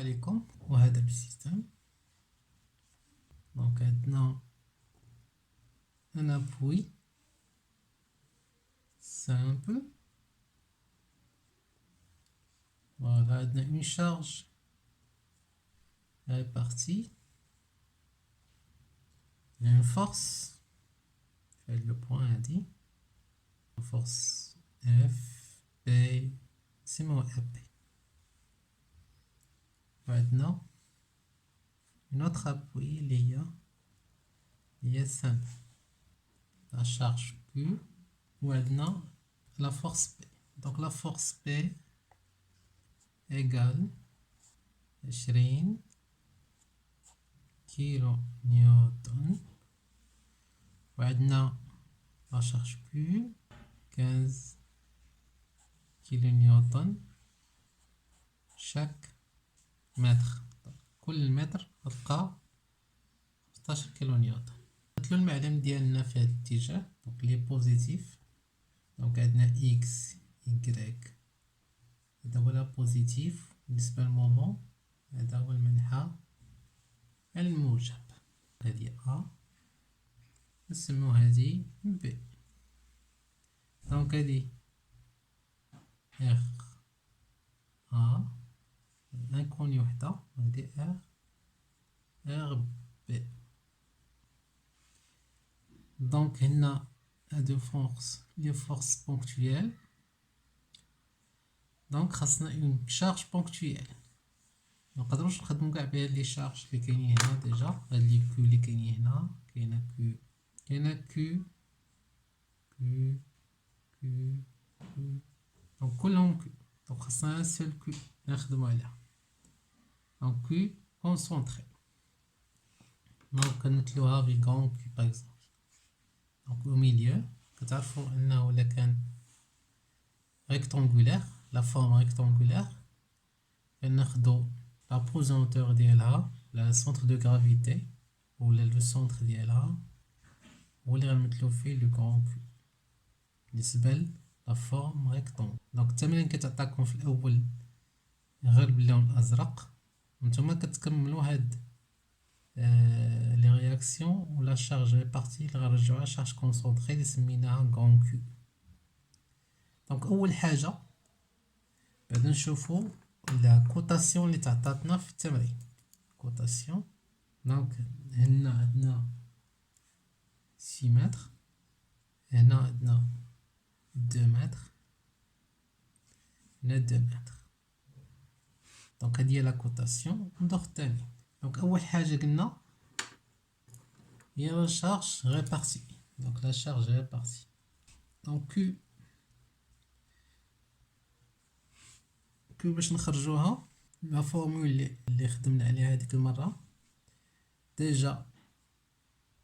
عليكم وهذا بالسيستم. دونك عندنا ان ابوي سامبل. فوالا عندنا اون شارج répartie, une force, fait le point a dit, force F, P, c'est mon AP. Maintenant, une autre appui, il y a 5. La charge Q, maintenant la force P. Donc la force P égale 20 كيلو نيوتن. وعندنا لا شارج Q 15 كيلو نيوتن شاك متر. كل متر تلقى 15 كيلو نيوتن. نمثلو المعلم ديالنا في هذا الاتجاه، دونك لي بوزيتيف. دونك عندنا اكس يكغيك، هذا هو لا بوزيتيف بالنسبة للمومون، هذا هو المنحى الموجب. هذه A، نسمو هذه B. دونك هذه R A انكوني وحدة، وهذه R B. دونك هنا هادو فورس لي فورس بونكتويال. دونك خاصنا اون شارج بونكتويال. منقدروش نخدمو كاع بهاد لي شارج لي كاينين هنا ديجا. هاد لي كيو لي كاينين هنا، كاينه كيو، كاينه كيو كيو كيو كيو، دونك كلهم كيو. دونك خاصنا ان سول كيو نخدمو عليها. دونك كيو كونسونطري، دونك نمثلوها ب كون كيو باغ اكزومبل. دونك او ميليو كتعرفو انه الا كان ريكتونغولير، لا فورم ريكتونغولير، كناخدو لا بوزونتور ديالها، لا سونتر دو غرافيتي ولا لو سونتر ديالها هو اللي غنمثلو فيه لو كون كيو بالنسبة لا فورم ريكتونغ. دونك التمرين كتعطاكم في الاول غير باللون الازرق، وانتوما كتكملو هاد لي رياكسيون ولا شارج ريبارتي اللي غنرجعوها شارج كونسونطري اللي سميناها كون كيو. دونك اول حاجه بعد نشوفو لا كوتاسيون اللي تعطاتنا في التمرين. كوتاسيون، دونك هنا عندنا 6 متر، هنا عندنا 2 متر، هنا 2 متر. دونك هادي هي لا كوتاسيون. ندوخ الثاني. دونك اول حاجه قلنا هي لا شارج ريبارتي. دونك لا شارج ريبارتي، دونك كيو باش نخرجوها لا فورمول اللي خدمنا عليها هذيك المره ديجا.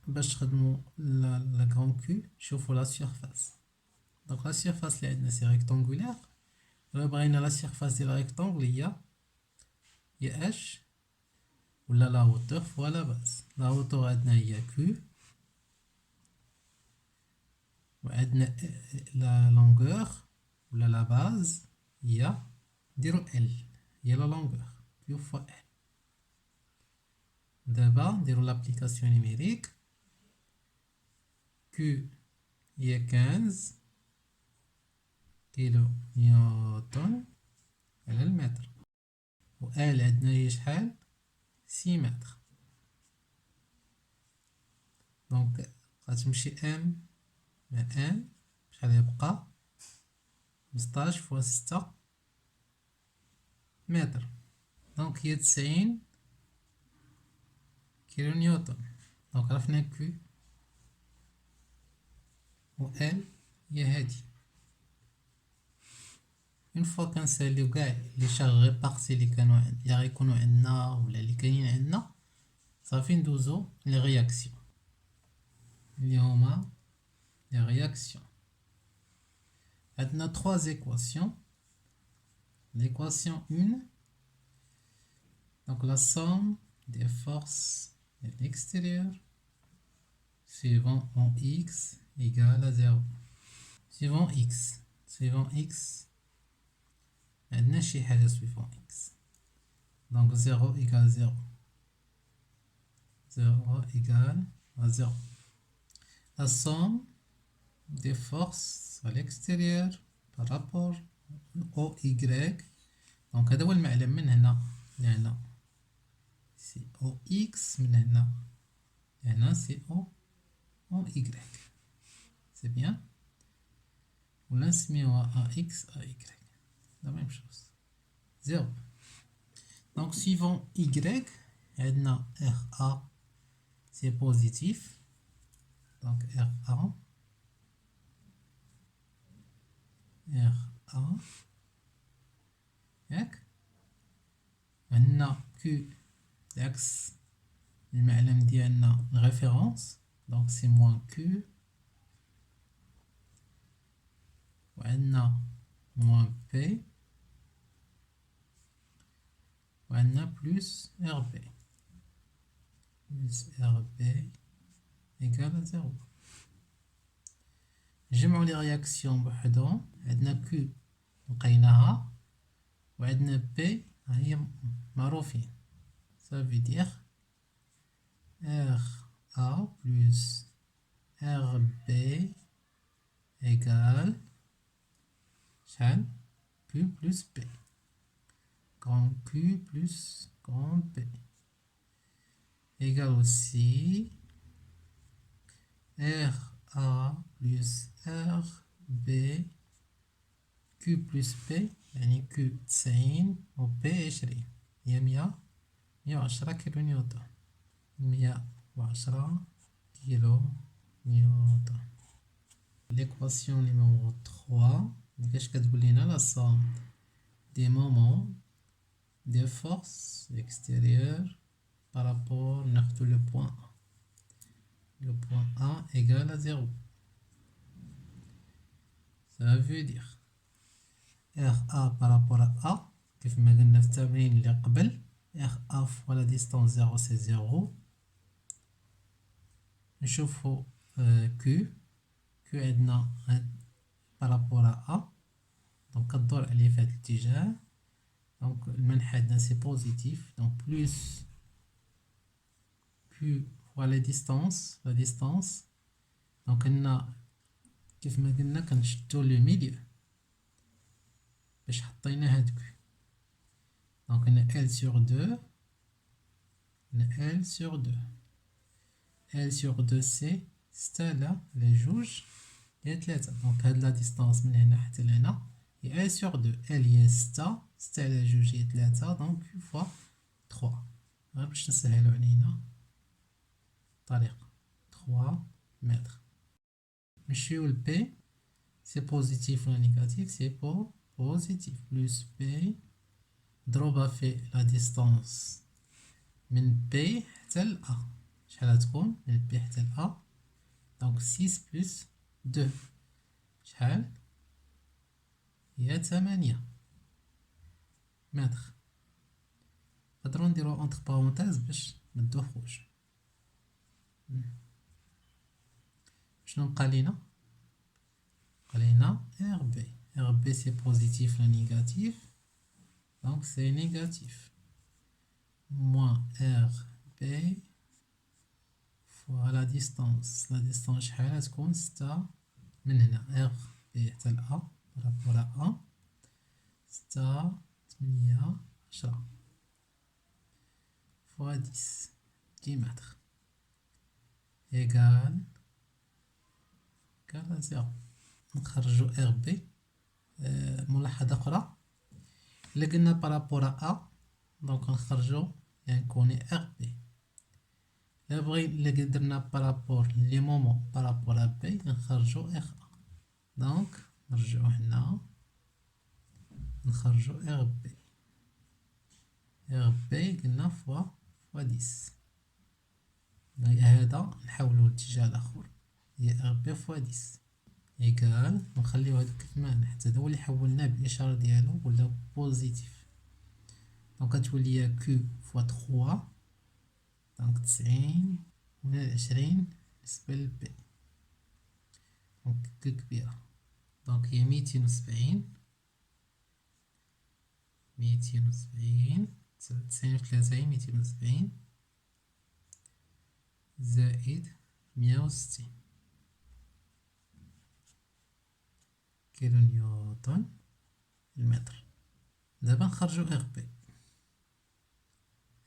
باش تخدموا لا كرون كيو شوفوا لا سيرفاس. دونك لا سيرفاس اللي عندنا سي ريكتونغولير. الا بغينا لا سيرفاس ديال ريكتونغل هي اش ولا لا هوتور فوا لا باز. لا هوتور عندنا هي كيو، وعندنا لا لونغور ولا لا باز هي نديرو ال، هي لا لونغور كيو فوا ال. دابا نديرو لابليكاسيون نيميريك. كيو هي 15 كيلو نيوتن على المتر، و ال عندنا هي شحال؟ 6 متر. دونك غتمشي ام مع ام، شحال يبقى؟ 15 فوا 6 متر. دونك هي 90 كيلو نيوتن. دونك عرفنا كيو و ال هي هادي. اون فوا كنساليو كاع لي شارج ريبارتي اللي غيكونوا عندنا ولا اللي كاينين عندنا، صافي ندوزو لي رياكسيون اللي هما لي رياكسيون. عندنا 3 زيكواسيون. L'équation 1, donc la somme des forces de l'extérieur suivant en x égale à 0. Suivant x عندنا شي حاجة suivant x. Donc 0 égale 0. 0 égale à 0. La somme des forces à l'extérieur par rapport au Y. Donc هذا هو المعلم من هنا لهنا. سي او اكس من هنا لهنا سي او Y. C'est bien. ولا نسميوها ا اكس ا Y. La même chose. 0. Donc suivant Y, عندنا RA c'est positif. Donc RA ياك. عندنا Q l'axe المعلم ديالنا الريفيرونس donc c'est moins Q. وعندنا moins P وعندنا plus RB plus RB égale à 0. نجمعو لي رياكسيون بوحدهم. عندنا Q لقيناها وعندنا P هي معروفين. ça veut dire RA plus RB égale شحال Q plus P. Grand Q plus grand P égale aussi RA plus RB Q plus P يعني Q 90 و P 20 هي 110 كيلو نيوتن. 110 كيلو نيوتن. L'équation numéro 3 كاش كتقول لنا la somme des moments des forces extérieures par rapport ناخدو le point A. Le point A égale à 0. Ça veut dire RA par rapport à A كيف ما قلنا في التمرين اللي قبل RA fois la distance 0 c'est 0. نشوفو Q عندنا par rapport à A donc كدور عليه في هذا الاتجاه. donc المنحى عندنا c'est positif donc plus Q fois la distance donc هنا كيف ما قلنا كنشدو لو ميليو باش حطينا هاد Q. donc هنا L sur 2 هنا L sur 2 L sur 2 c'est 6 لا لي جوج هي 3 donc هاد لا ديستانس من هنا حتى لهنا هي L sur 2 L هي 6 على جوج هي 3 donc Q fois 3 غير باش نسهلو علينا الطريقة 3 متر. نمشيو ل P c'est positif ولا négatif c'est positif plus P ضروبها في la distance من P حتى ل A شحال غتكون من P حتى ل A donc 6 plus 2 شحال هي 8 متر. نقدرو نديرو entre parenthèses باش متدوخوش. شنو بقى لينا؟ بقى لينا RB. RB c'est positif ولا négatif donc c'est négatif moins RB fois la distance شحال غتكون 6 من هنا RB حتى ل A par rapport à A 6 8 10 fois 10 متر égale à 0. نخرجو RB. ملاحظة أخرى إلا قلنا بارابور A دونك نخرجو يعني نكوني RB. إلا درنا بارابور لي مومون بارابور A B نخرجو RA دونك نرجعو هنا نخرجو RB. RB قلنا فوا 10 هذا نحولو للاتجاه الآخر هي RB فوا 10 إيكال نخليو هادو كيف ما حتى هذا هو اللي حولناه بالإشارة ديالو ولا بوزيتيف دونك غتولي Q فوا 3 دونك 90 من 20 بالنسبة ل B دونك Q كبيرة دونك هي 270 97 في 270 زائد 160 كيلو نيوتن المتر. دابا نخرجو ار بي.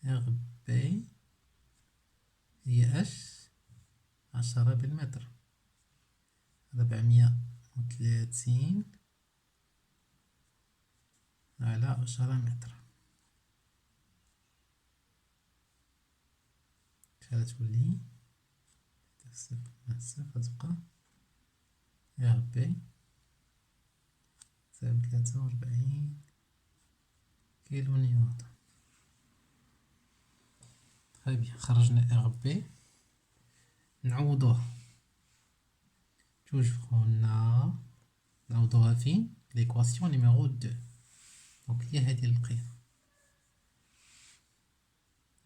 ار بي هي اش 10 بالمتر، 430 على 10 متر. شحال تولي؟ صفر تبقى ار بي تساوي 43 كيلو نيوتن. تري بيان، خرجنا ار بي. نعوضوها توجور نعوضوها فين؟ ليكواسيون نيميرو 2. دونك هي هذه القيمة.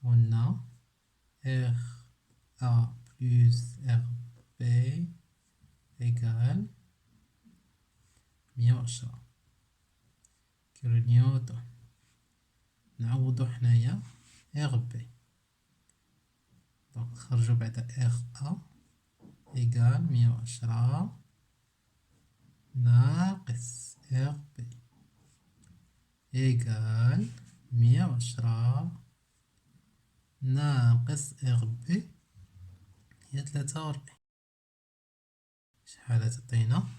قلنا ار A plus RB égale 110 كيلو نيوتن. نعوضو حنايا RB، دونك نخرجو بعدا RA égale 110 ناقص RB égale 110 ناقص RB هي 43. شحال تعطينا؟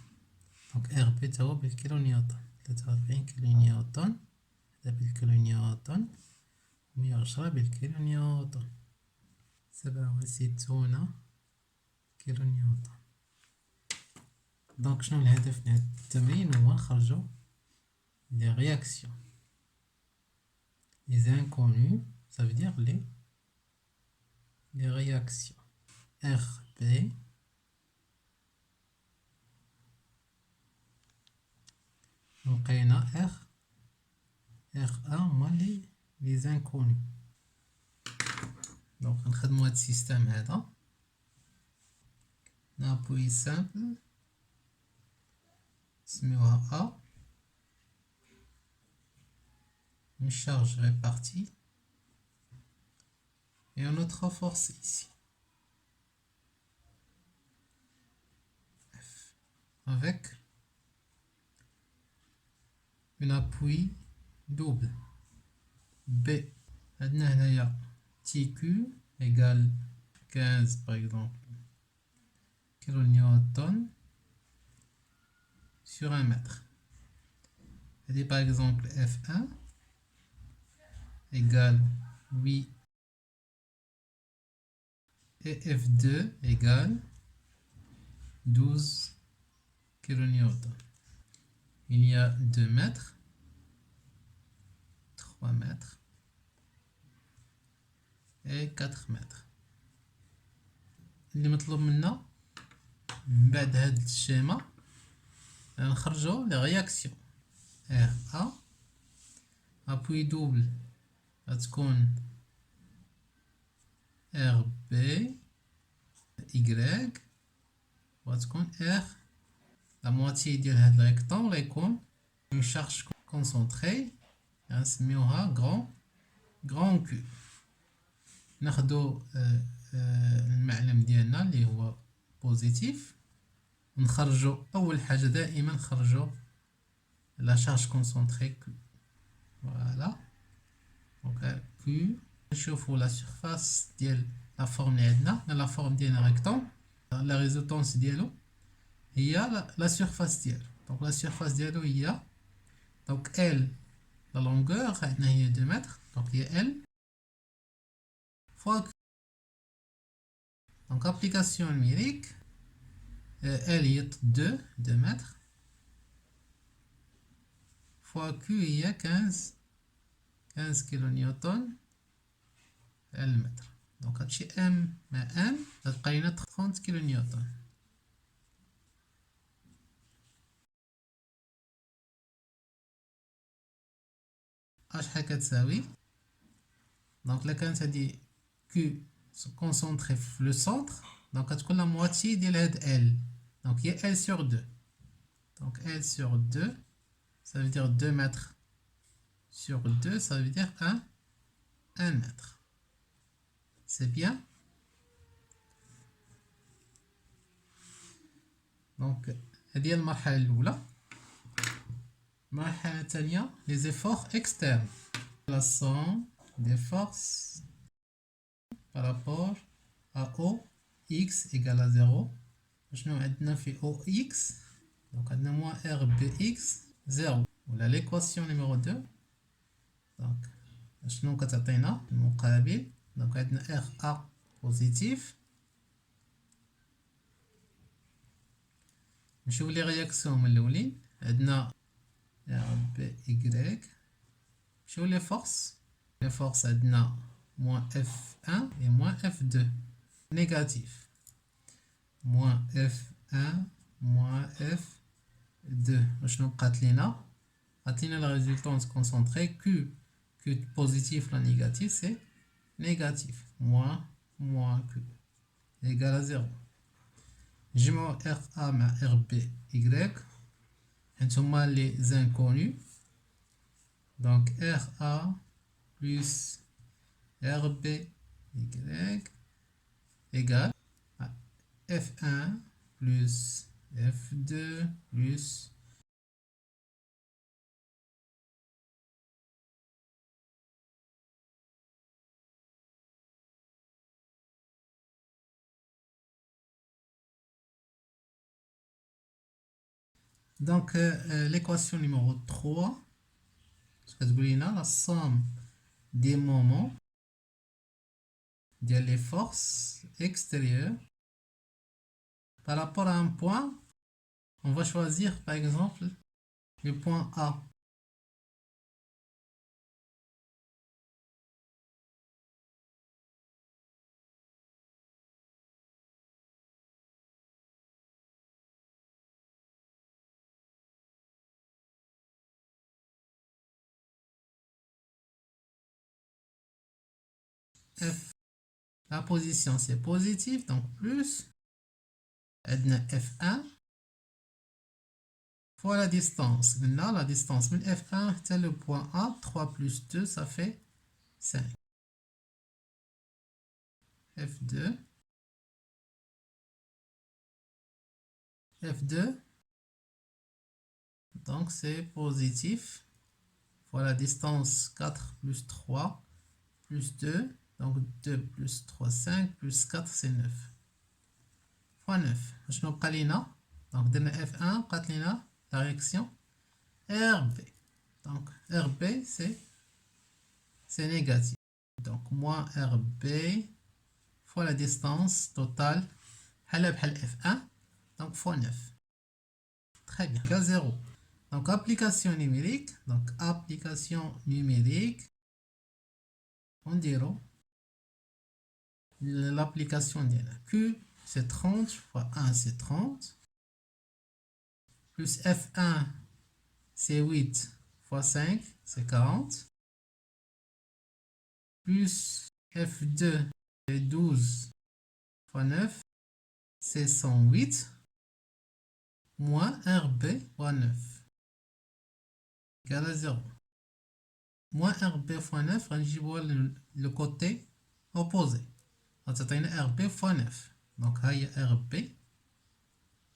دونك ار بي تاهو بالكيلو نيوتن، 43 كيلو نيوتن، هذا بالكيلو نيوتن، 110 بالكيلو نيوتن، 67 كيلو نيوتن. دونك شنو الهدف من هاد التمرين؟ هو نخرجو لي رياكسيون لي انكونو، ça veut dire les réactions RB لقينا R1 هما لي زانكوني. دونك نخدمو هاد السيستم هذا، نابوي سامبل نسميوها A، une charge répartie et une autre force ici F, avec une appui double B. عندنا هنايا TQ égale 15 par exemple كيلو نيوتن sur 1 mètre. هذه par exemple F1 égale 8 et F2 égale 12 kN. Il y a 2 mètres, 3 mètres et 4 mètres. اللي مطلوب منا من بعد هاد الشيما نخرجو لي رياكسيون R A ابوي دوبل غتكون R B Y وغتكون R لا مواتي ديال هاد الريكتانغل غيكون اون شارج كونسونطري غنسميوها غران كيو. ناخدو المعلم ديالنا اللي هو بوزيتيف ونخرجو اول حاجه دائما نخرجو لا شارج كونسونطري كيو. فوالا دونك كيو. نشوفو لا سيرفاس ديال لا فورم اللي عندنا، لا فورم ديالنا ريكتانغل، لا ريزولتونس ديالو هي لا سيرفاس ديالو. دونك لا سيرفاس ديالو هي دونك ال لا لونغور عندنا هي 2 متر، دونك هي ال فوا كيو. دونك ابليكاسيون نيميريك ال هي 2 متر فوا كيو هي 15 كيلو نيوتن المتر. دونك هادشي ام مع ام غتبقى لنا 30 كيلو نيوتن. شحال كتساوي؟ دونك الا كانت هادي كيو كونسونطري في لو سونتر دونك غتكون لا مواتي ديال هاد ال، دونك هي ال sur 2. دونك ال sur 2 ça veut dire 2 mètres sur 2 ça veut dire 1 1 mètre. C'est bien. Donc, هذه المرحلة الأولى. المرحلة الثانية les efforts externes. La somme des forces par rapport à OX égale à 0. شنو عندنا في OX؟ donc عندنا moins RBX 0. ولا l'équation numéro 2. donc شنو كتعطينا المقابل؟ donc عندنا RA positif. نشوف لي رياكسيون من الاولين. عندنا RBY. شوف لي فورس. لي فورس عندنا moins F1 et moins F2 négatif. moins F1 moins F2. شنو بقات لينا؟ بقات لينا la résultante concentrée Q. Q positif la négatif c'est négatif. moins Q égale à 0. جمعوا RA مع RBY. هما les inconnus. donc RA plus RBY égale à F1 plus F2 plus donc l'équation numéro 3 la somme des moments les forces extérieures par rapport à un point. On va choisir par exemple le point A. F, la position c'est positif, donc plus F1 fois la distance. Maintenant, la distance de F1 c'est le point A. 3 plus 2, ça fait 5. F2. F2. Donc, c'est positif. Fois la distance 4 plus 3 plus 2. Donc, 2 plus 3, 5 plus 4, c'est 9. Fois 9. Je n'ai pas l'INA. Donc, de F1, pas l'INA. La réaction RB. Donc, RB, c'est négatif. Donc, moins RB fois la distance totale. F1. Donc, fois 9. Très bien. Égale 0. Donc, application numérique. Donc, application numérique. On dirait l'application de Q, c'est 30 fois 1, c'est 30. Plus F1, c'est 8 fois 5, c'est 40. Plus F2, c'est 12 fois 9, c'est 108. Moins RB fois 9 égale à 0. Moins RB fois 9, on voit le côté opposé. Donc, c'est une RB fois 9. Donc, il y a RB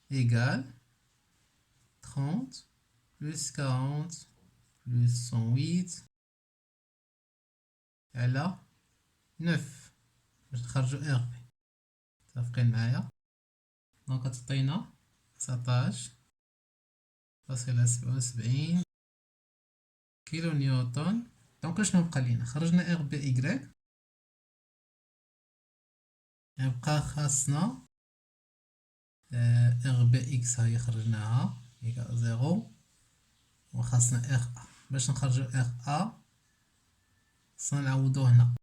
égale 30 plus 40 plus 108. Et là, 9. Je نخرجو RB. متفقين معايا؟ دونك تعطينا 19 فاصلة 77 كيلو نيوتن. دونك شنو بقى لينا؟ خرجنا ار بي ايكغيك. يبقى خاصنا ار بي اكس هاهي خرجناها إيكال زيرو. وخاصنا ار ا. باش نخرجو ار ا خاصنا نعوضو هنا.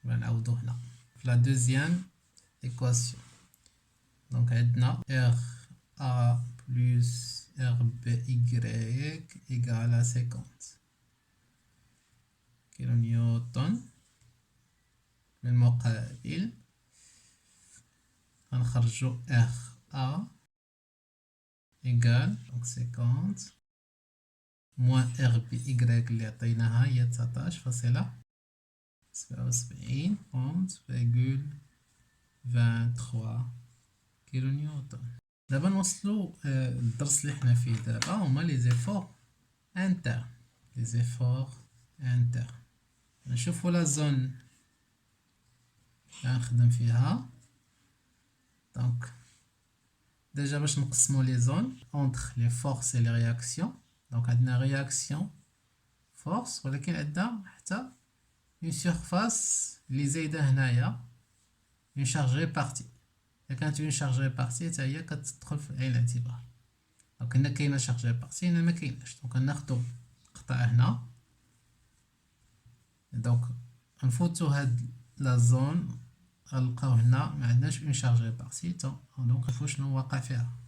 نعوضو هنا في لا دوزيام إيكواسيون. دونك عندنا ار A plus RBY égale à 50 كيلونيوتن. من المقابل غنخرجو RA égale donc 50 موان ار بي إيكغيك اللي عطيناها هي 19,77 كيلو نيوتن. دابا نوصلو الدرس اللي حنا فيه دابا هما لي زيفور انتر. لي زيفور انتر نشوفو لا زون اللي غنخدم فيها. دونك ديجا باش نقسمو لي زون اونتر لي فورس اي لي رياكسيون. دونك عندنا رياكسيون فورس ولكن عندنا حتى اون سيرفاس اللي زايده هنايا اون شارج ريبارتي. الا كانت اون شارج ريبارتي حتى هي كتدخل في عين الاعتبار. دونك هنا كاينه شارج ريبارتي هنا ما كايناش. دونك ناخدو قطع هنا. دونك نفوتو هاد لا زون غنلقاو هنا ما عندناش اون شارج ريبارتي. دونك نشوفو شنو واقع فيها.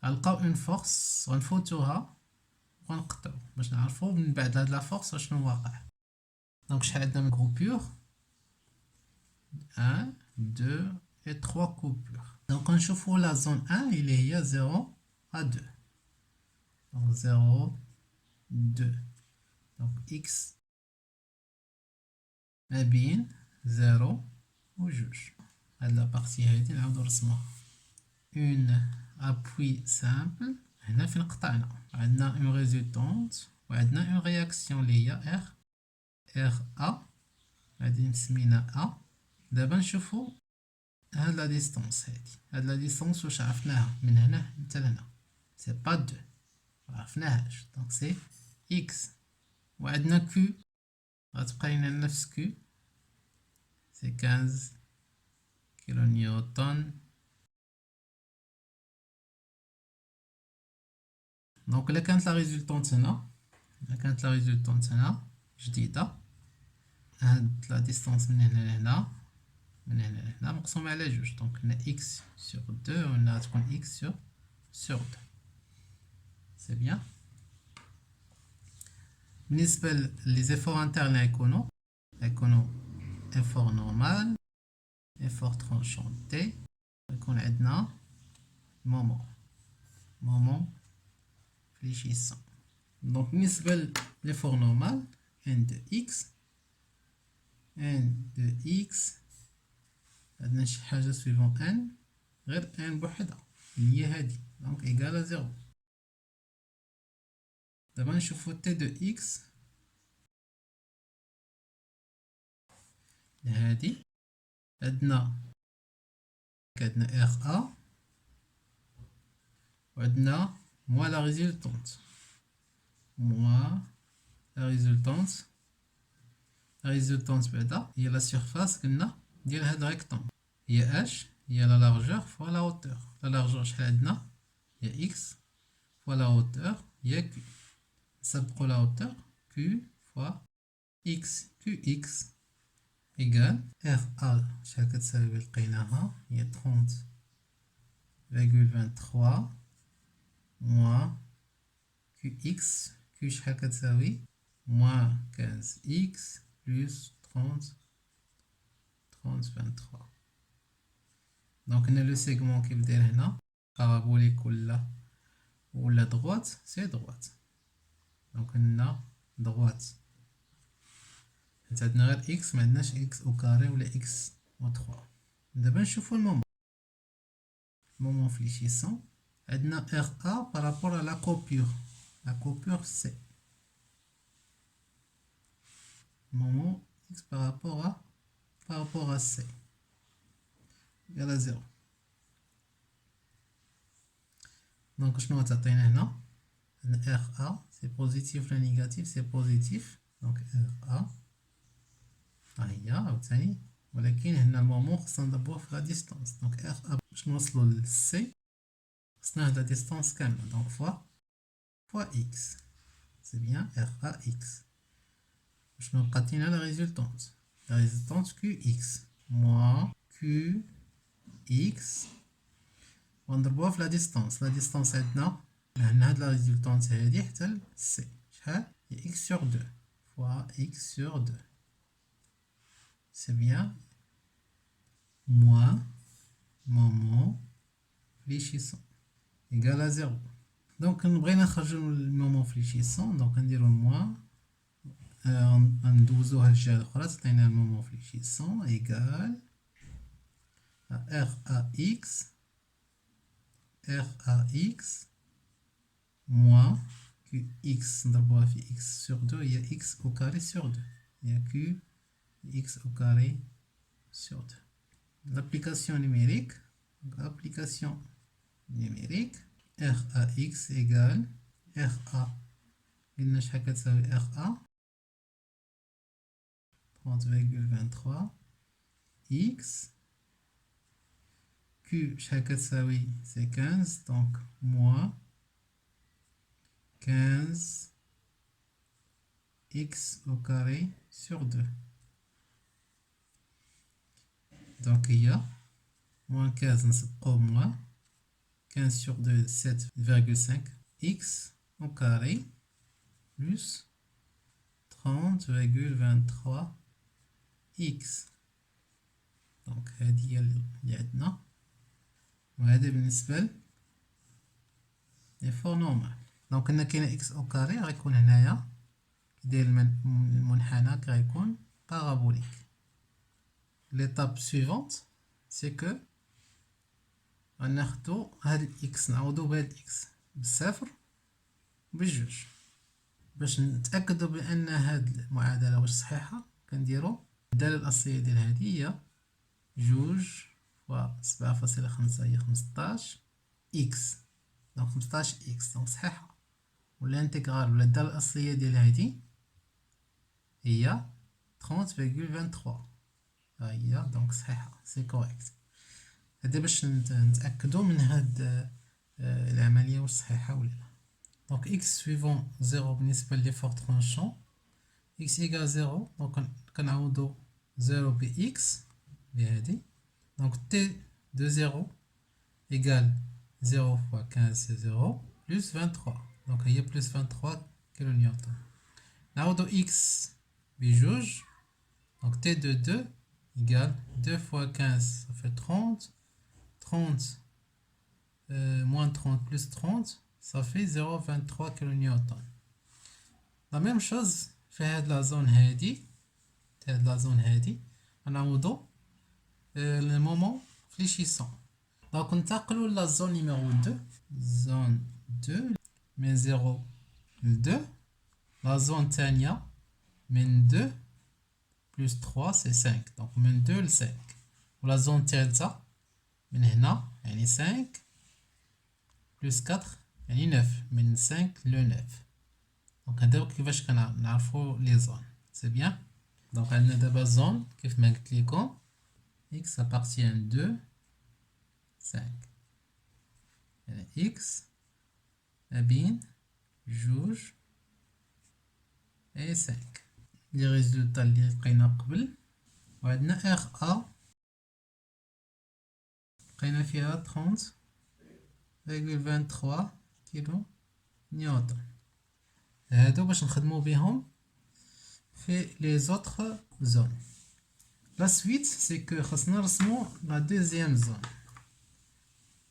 غنلقاو اون فورس غنفوتوها ونقطعو باش نعرفو من بعد هاد لا فورس شنو واقع. دونك شحال عندنا من كوبور 1 2 et 3 coupures. Donc on chauffe la zone 1, il est à 0 à 2. Donc 0, 2. Donc X ما بين 0 و 2. هاد لا بارتي هادي نعاودو نرسموها. اون ابوي سامبل هنا فين قطعنا عندنا اون ريزولتونت وعندنا اون رياكسيون اللي هي ار ا غادي نسمينا ا. دابا نشوفو هاد لا ديستونس هاد لا ديستونس واش عرفناها من هنا حتى لهنا سي با 2 معرفناهاش. دونك سي اكس وعندنا كيو غتبقى لينا نفس كيو سي 15 كيلو نيوتن. دونك الا كانت لا ريزولتونت هنا جديده هاد لا ديستونس من هنا لهنا من هنا لهنا مقسومة على جوج. دونك هنا إكس سور دو وهنا تكون إكس سور دو. سي بيان. بالنسبة لي زيفور انترن يكونو إفور نورمال إفور ترونشونتي يكون عندنا مومون فليشيسون. دونك بالنسبة لإفور نورمال ان دو إكس عندنا شي حاجة سويفون ان غير ان بوحدها اللي هي هادي. دونك إيكالا 0. دابا نشوفو تي دو إكس هادي عندنا ار ا وعندنا موا لا ريزولتونت بعدا هي لا سيرفاس قلنا ديال هاد ريكتونغل هي اش هي لا لارجور فوا لا هوتور. لا لارجور شحال عندنا هي اكس فوا لا هوتور هي كيو. نسبقو لا هوتور كيو فوا اكس كيو اكس إيكال ار ا شحال كتساوي لقيناها هي 30,23 موان كيو اكس. كيو شحال كتساوي موان 15 اكس بلس 23. دونك هنا لو سيغمون كيف داير هنا بارابوليك ولا دغوات سي دغوات. دونك هنا دغوات حيت عندنا غير اكس معندناش اكس او كاري ولا اكس او 3. دابا نشوفو المومون فليشيسون عندنا ار ا بارابور لا كوبور سي. مومون اكس بارابور ا سي إيكالا 0. دونك شنو غتعطينا هنا عندنا ار ا سي بوزيتيف ولا نيجاتيف سي بوزيتيف. دونك ار ا ها هي عاوتاني ولكن هنا المومون خصنا نضربوه في لا ديستونس. دونك ار ا باش نوصلو للسي خصنا هاد لا ديستونس كاملة. دونك فوا اكس سي بيان ار ا اكس. شنو بقاتلينا لا ريزولتونت كيو اكس موان كيو اكس ونضربوها في لا ديستونس. لا ديستونس عندنا هنا هاد لا ريزولتونت هادي حتى لسي شحال هي اكس سور 2 فوا اكس سور 2 سي بيان موان مومون فليشيسون إيكالا 0. دونك بغينا نخرجو المومون فليشيسون، دونك نديرو موان، ندوزوها للجهة الأخرى، تعطينا المومون فليشيسون إيكال R A X moins QX نضربوها في X sur 2 هي X au carré sur 2 هي Q X au carré sur 2. L'application numérique, RAX égale RA قلنا شحال كتساوي RA 30,23 X Q شحال كتساوي c'est 15 donc moins 15 X au carré sur 2 donc il y a moins 15 نسبقو moins 15 sur 2 7,5 X au carré plus 30,23 X donc هذه هي اللي عندنا وهذا بالنسبة لفور نورمال. دونك هنا كاينة إكس أو كاري غيكون هنايا كيداير المنحنى غيكون بارابوليك. ليطاب سويفونت سي كو غناخدو هاد الإكس نعوضو بهاد الإكس بالصفر وبالجوج. باش نتأكدو بأن هاد المعادلة واش صحيحة كنديرو الدالة الأصلية ديال هادي هي جوج فوا 7.5 هي 15 إكس دونك 15 إكس دونك صحيحة، ولا انتغرال ولا الدالة الأصلية ديال هادي هي 30,23 ها هي دونك صحيحة سي كوريكت. هذا باش نتأكدو من هاد العملية واش صحيحة ولا لا. دونك إكس سويفون زيرو بالنسبة لي فور ترونشون إكس إيكال زيرو دونك كنعوضو زيرو بإكس بهادي donc t de 0 égale 0 fois 15 c'est 0 plus 23 donc il y a plus 23 kN. نعوضو x بجوج donc t de 2 égale 2 fois 15 ça fait 30 30 moins 30 plus 30 ça fait 0,23 kN. la même chose في هاد لا زون هادي غنعوضو le moment fléchissant. Donc on تنتقلوا la zone numéro 2. Zone 2 من 0 ل 2. La zone تانية من 2 plus 3 c'est 5. Donc من 2 ل 5. ولا zone تالتة من هنا يعني 5 plus 4 يعني 9. من 5 ل 9. Donc هذا كيفاش كنعرفوا لي زون. C'est bien. Donc عندنا دابا زون كيف ما قلت لكم x appartient 2 5 يعني x ما بين جوج et 5 لي ريزولطا اللي لقينا قبل وعندنا ار ا لقينا فيها 30,23 كيلو نيوتن. هادو باش نخدمو بهم في لي زوطخ زون. La suite, c'est que خاصنا نرسمو la deuxième zone.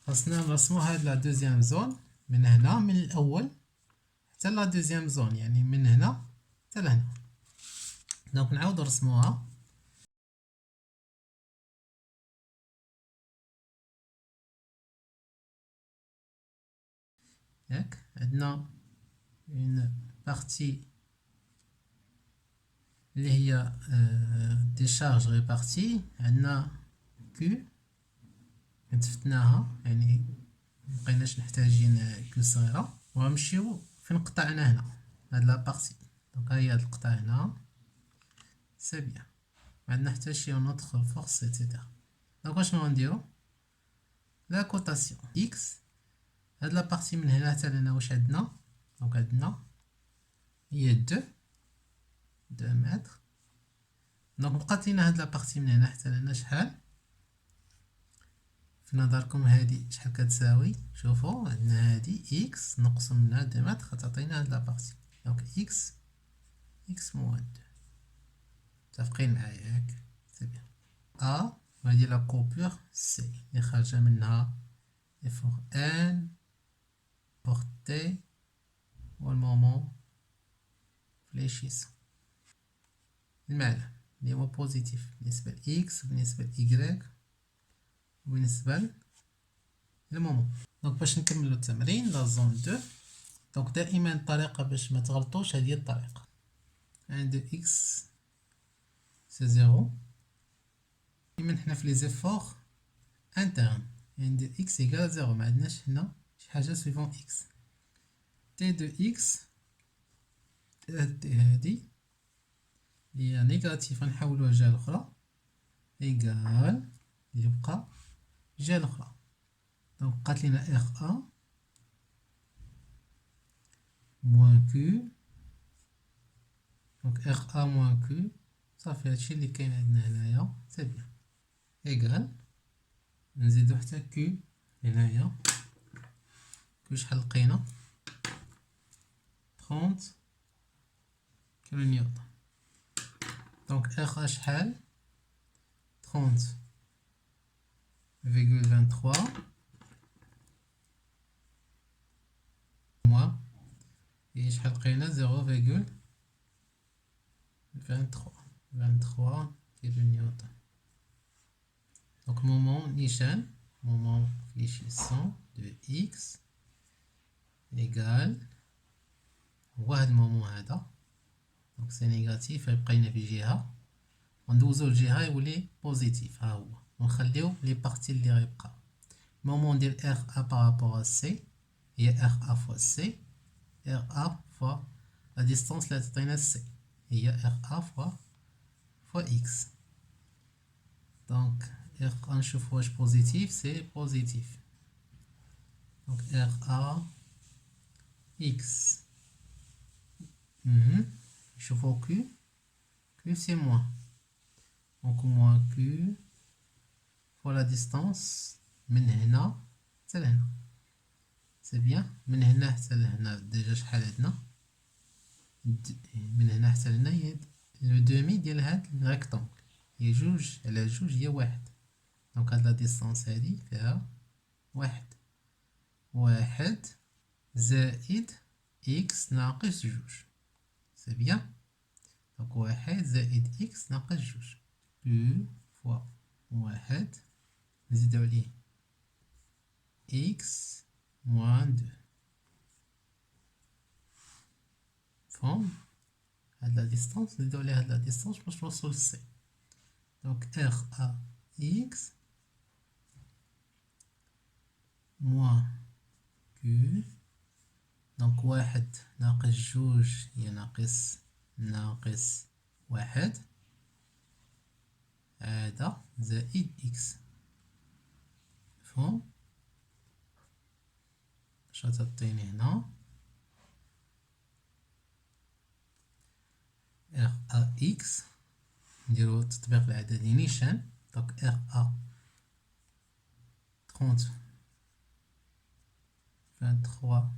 خاصنا نرسمو هاد la deuxième zone من هنا من الأول حتى la deuxième zone يعني من هنا حتى لهنا. دونك نعاودو نرسموها. ياك عندنا une partie اللي هي دي شارج ريبارتي عندنا كيو كتفتناها يعني مبقيناش محتاجين كيو صغيرة وغنمشيو فين قطعنا هنا هاد لا بارتي دونك هاهي هاد القطع هنا سي بيان معندنا حتى شي نوتخ فورس ايتترا. دونك اشنو غنديرو لا كوتاسيون اكس هاد لا بارتي من هنا حتى لهنا واش عندنا دونك عندنا هي 2 متر دونك بقات لينا هاد لا بارتي من هنا حتى لهنا شحال في نظركم هادي شحال كتساوي؟ شوفوا عندنا هادي اكس نقص منها 2 متر غتعطينا هاد لا بارتي دونك اكس موان 2 متفقين معايا ياك سي بيان. ا وهادي لا كوبور سي اللي خارجه منها فوق ان portée au moment fléchissant. المعنى اللي هو بوزيتيف بالنسبة ل x وبالنسبة ل y وبالنسبة للمومون. دونك باش نكملو التمرين لا زون 2. دونك دائما الطريقة باش ما تغلطوش هذه الطريقة. 1 de x c'est 0. ديما حنا في لي زيفور انترن يعني دو x égale 0 ما عندناش هنا شي حاجة سويفون x. t de x هادي هي نيجاتيف غنحولوها لجهة الأخرى إيكال يبقى الجهة الأخرى. دونك بقات لينا اخ ا موان كيو. دونك اخ ا موان كيو صافي هادشي اللي كاين عندنا هنايا سي بيان إيكال نزيدو حتى كيو هنايا. كيو شحال لقينا 30 كيلو نيوتن. دونك اخ ا شحال 30,23 موان هي شحال لقينا 0,23 كيلو نيوتن. دونك مومون نيشان مومون فليشيسون دو x إيكال هو هاد المومون هذا. دونك سي نيجاتيف يبقى لنا في جهة وندوزو لجهة يولي بوزيتيف ها هو ونخليو لي بارتي اللي غيبقى. مومون ديال اخ ا بارابور ا سي هي اخ ا فوا سي. اخ ا فوا لا ديستانس اللي تعطينا سي هي اخ ا فوا اكس. دونك اخ ا نشوف واش بوزيتيف سي بوزيتيف. دونك اخ ا اكس نشوفو كيو c'est moins. Donc moins Q fois la distance من هنا حتى لهنا. c'est bien. من هنا حتى لهنا ديجا شحال عندنا من هنا حتى لهنا هي لو دومي ديال هاد الريكتونغل هي جوج على جوج هي واحد. دونك هاد لا ديستانس هادي فيها واحد زائد x ناقص جوج. c'est bien. دونك واحد زائد إكس ناقص جوج كو فوا واحد نزيدو عليه إكس موان دو. فهم هاد لا ديستانس نزيدو عليه هاد لا ديستانس باش نوصلو لسي. دونك اخ ا إكس موان كو. دونك واحد ناقص جوج هي ناقص واحد هذا زائد إكس. مفهوم؟ اش غتعطيني هنا اخ ا إكس نديرو التطبيق العددي نيشان. دونك اخ ا 23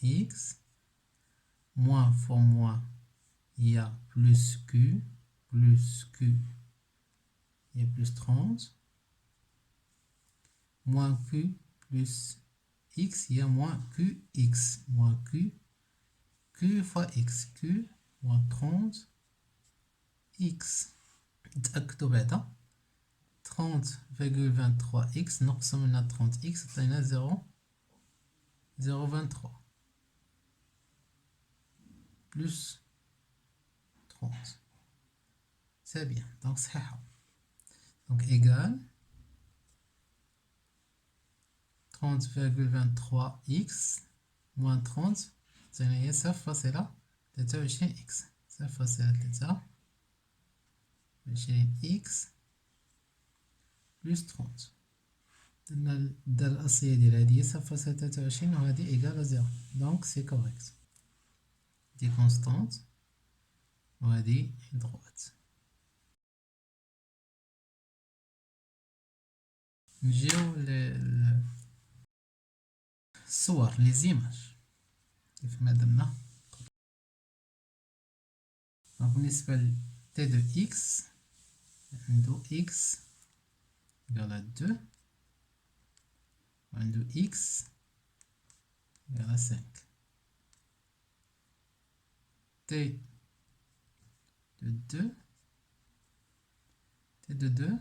إكس موان فوا موان il y a plus Q il y a plus 30 moins Q plus X il y a moins QX moins Q fois X Q moins 30 X نتأكدو بعدا 30,23 X نقصو منها 30 X عطينا 0,23 plus 30. C'est bien. Donc, c'est ça. Donc, égal 30,23x moins 30. C'est ça fois là. Delta chez x. Ça fois c'est delta chez x plus 30. dans الأصلية ديال هادي ça fois 23 وهادي égal à 0. Donc, c'est correct. Des constantes. وهادي droite. نجيو الصور لي زيماج كيف ما درنا. بالنسبة ل t de x عندو x égale à 2 وعندو x égale à 5. T de 2. T de 2.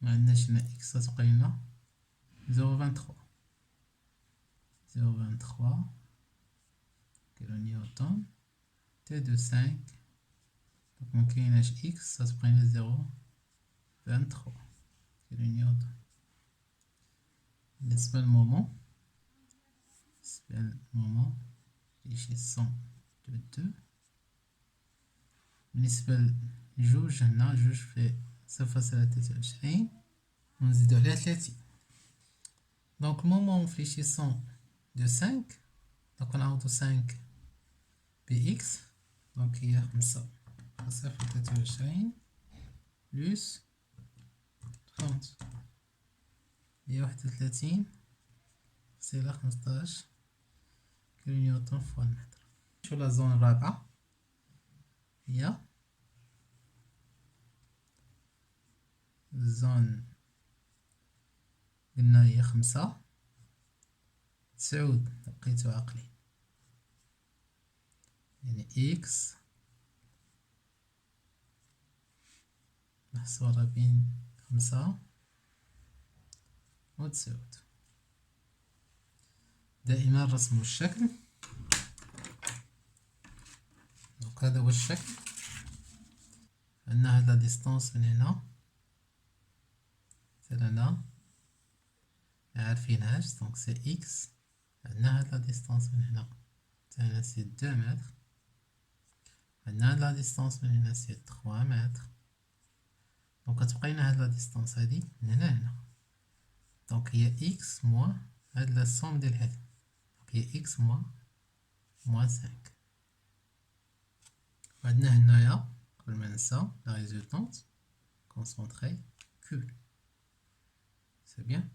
ما عندناش هنا x غتبقى لنا 0.23. 0.23 كيلو نيوتن. T de 5. Donc مكايناش x غتبقى لنا 0.23 كيلو نيوتن. بالنسبة للمومون فليشيسون دو 2. بالنسبة لجوج هنا جوج في 0.23 ونزيدو عليها 30. دونك المومون فليشيسون دو 5. دونك نعوضو 5 ب x. دونك هي 5.23 بلس 30 هي 31 سيلا 15 كيلو نيوتن فوا المتر. شو لا زون الرابعة هي الزون قلنا هي 5. 9 لقيتو عقلي يعني x محصورة بين 5 و 9. دائما رسم الشكل. دونك هذا هو الشكل. عندنا هاد لا ديستونس من هنا مثلا معرفينهاش دونك سي اكس. عندنا هاد لا ديستونس من هنا مثلا سي 2 متر. عندنا هاد لا ديستونس من هنا سي 3 متر. دونك كتبقى لنا هاد لا ديستونس هادي من هنا لهنا. دونك هي اكس موان هاد لا سوم ديال هادي. دونك هي اكس موان 5. عندنا هنايا قبل ما ننسى لا ريزولتونت كونسونطري كو. سي بيان.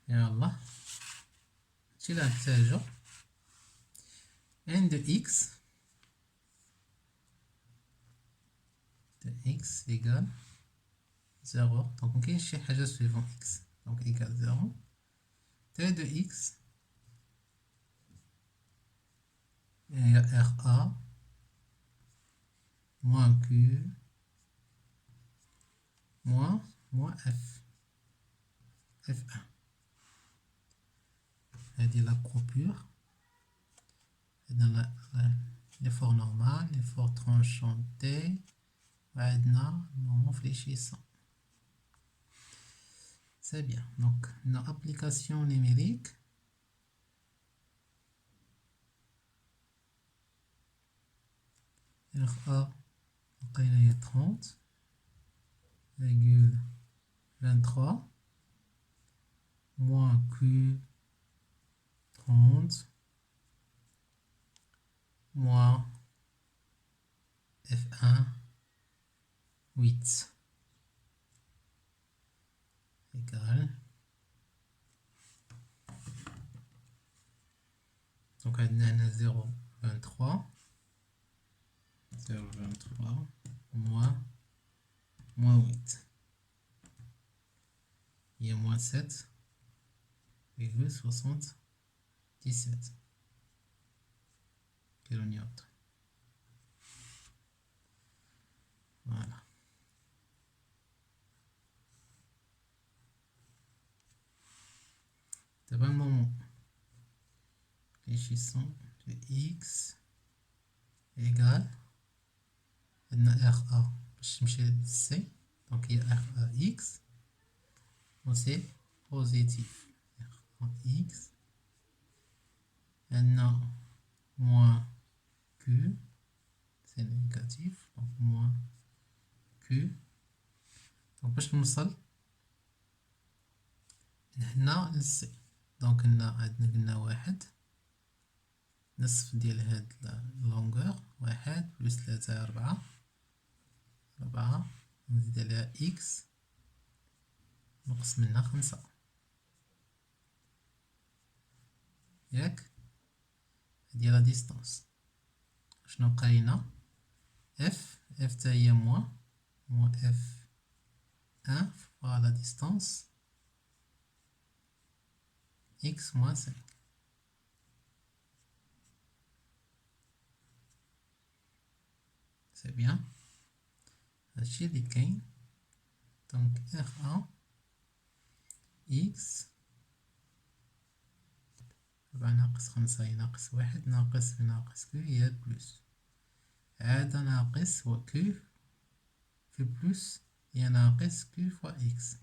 يلا هادشي اللي غنحتاجو ان دو اكس ايكال 0. دونك مكاينش شي حاجة سويفون اكس دونك ايكال 0. تي دو اكس هي ار ا موان كيو موان اف اف 1. هادي لا كوبور. عندنا ليفور نورمال ليفور ترونشونتي وعندنا مومون فليشيسون. سي بيان. دونك عندنا ابليكاسيون نيميريك. ار ا لقينا هي 30,23 moins Q 30 moins F1 8 égale. Donc عندنا هنا 0.23 moins 8 il y a moins 7,77 kilonewtons. Voilà. دابا المومون فليشيسون de x égale عندنا ار ا باش تمشي للسي دونك هي ار ا اكس و سي بوزيتيف ار ا اكس. عندنا موان كيو سي نيجاتيف دونك موان كيو. دونك باش نوصل من هنا للسي دونك هنا عندنا قلنا 1 نصف ديال هاد اللونغور 1 بلس 3 4 نزيد عليها اكس نقص منها 5 ياك. هادي لا ديستونس. شنو بقى لينا اف تا هي موان اف 1 فوا لا ديستونس اكس موان 5. سي بيان. هادشي اللي كاين. دونك اف ا اكس 4 ناقص 5 هي ناقص 1 ناقص في ناقص كو هي بلوس. عاد ناقص هو كو في بلوس هي ناقص كو فوا اكس.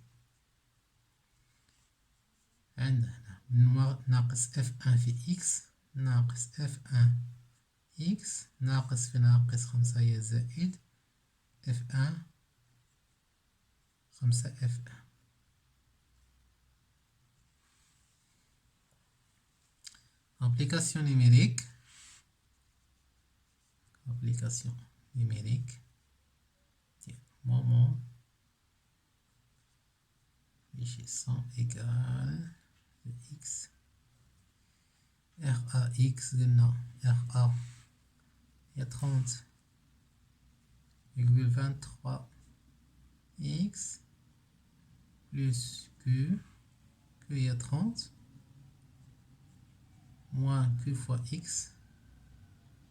عندنا ناقص اف ان في اكس ناقص اف ان اكس ناقص في ناقص 5 هي زائد اف ان 5 اف ان. Application numérique. Application numérique. Moment. Ici 100 égale x. RAX قلنا RA هي 30,23 x plus Q هي 30 moins Q fois x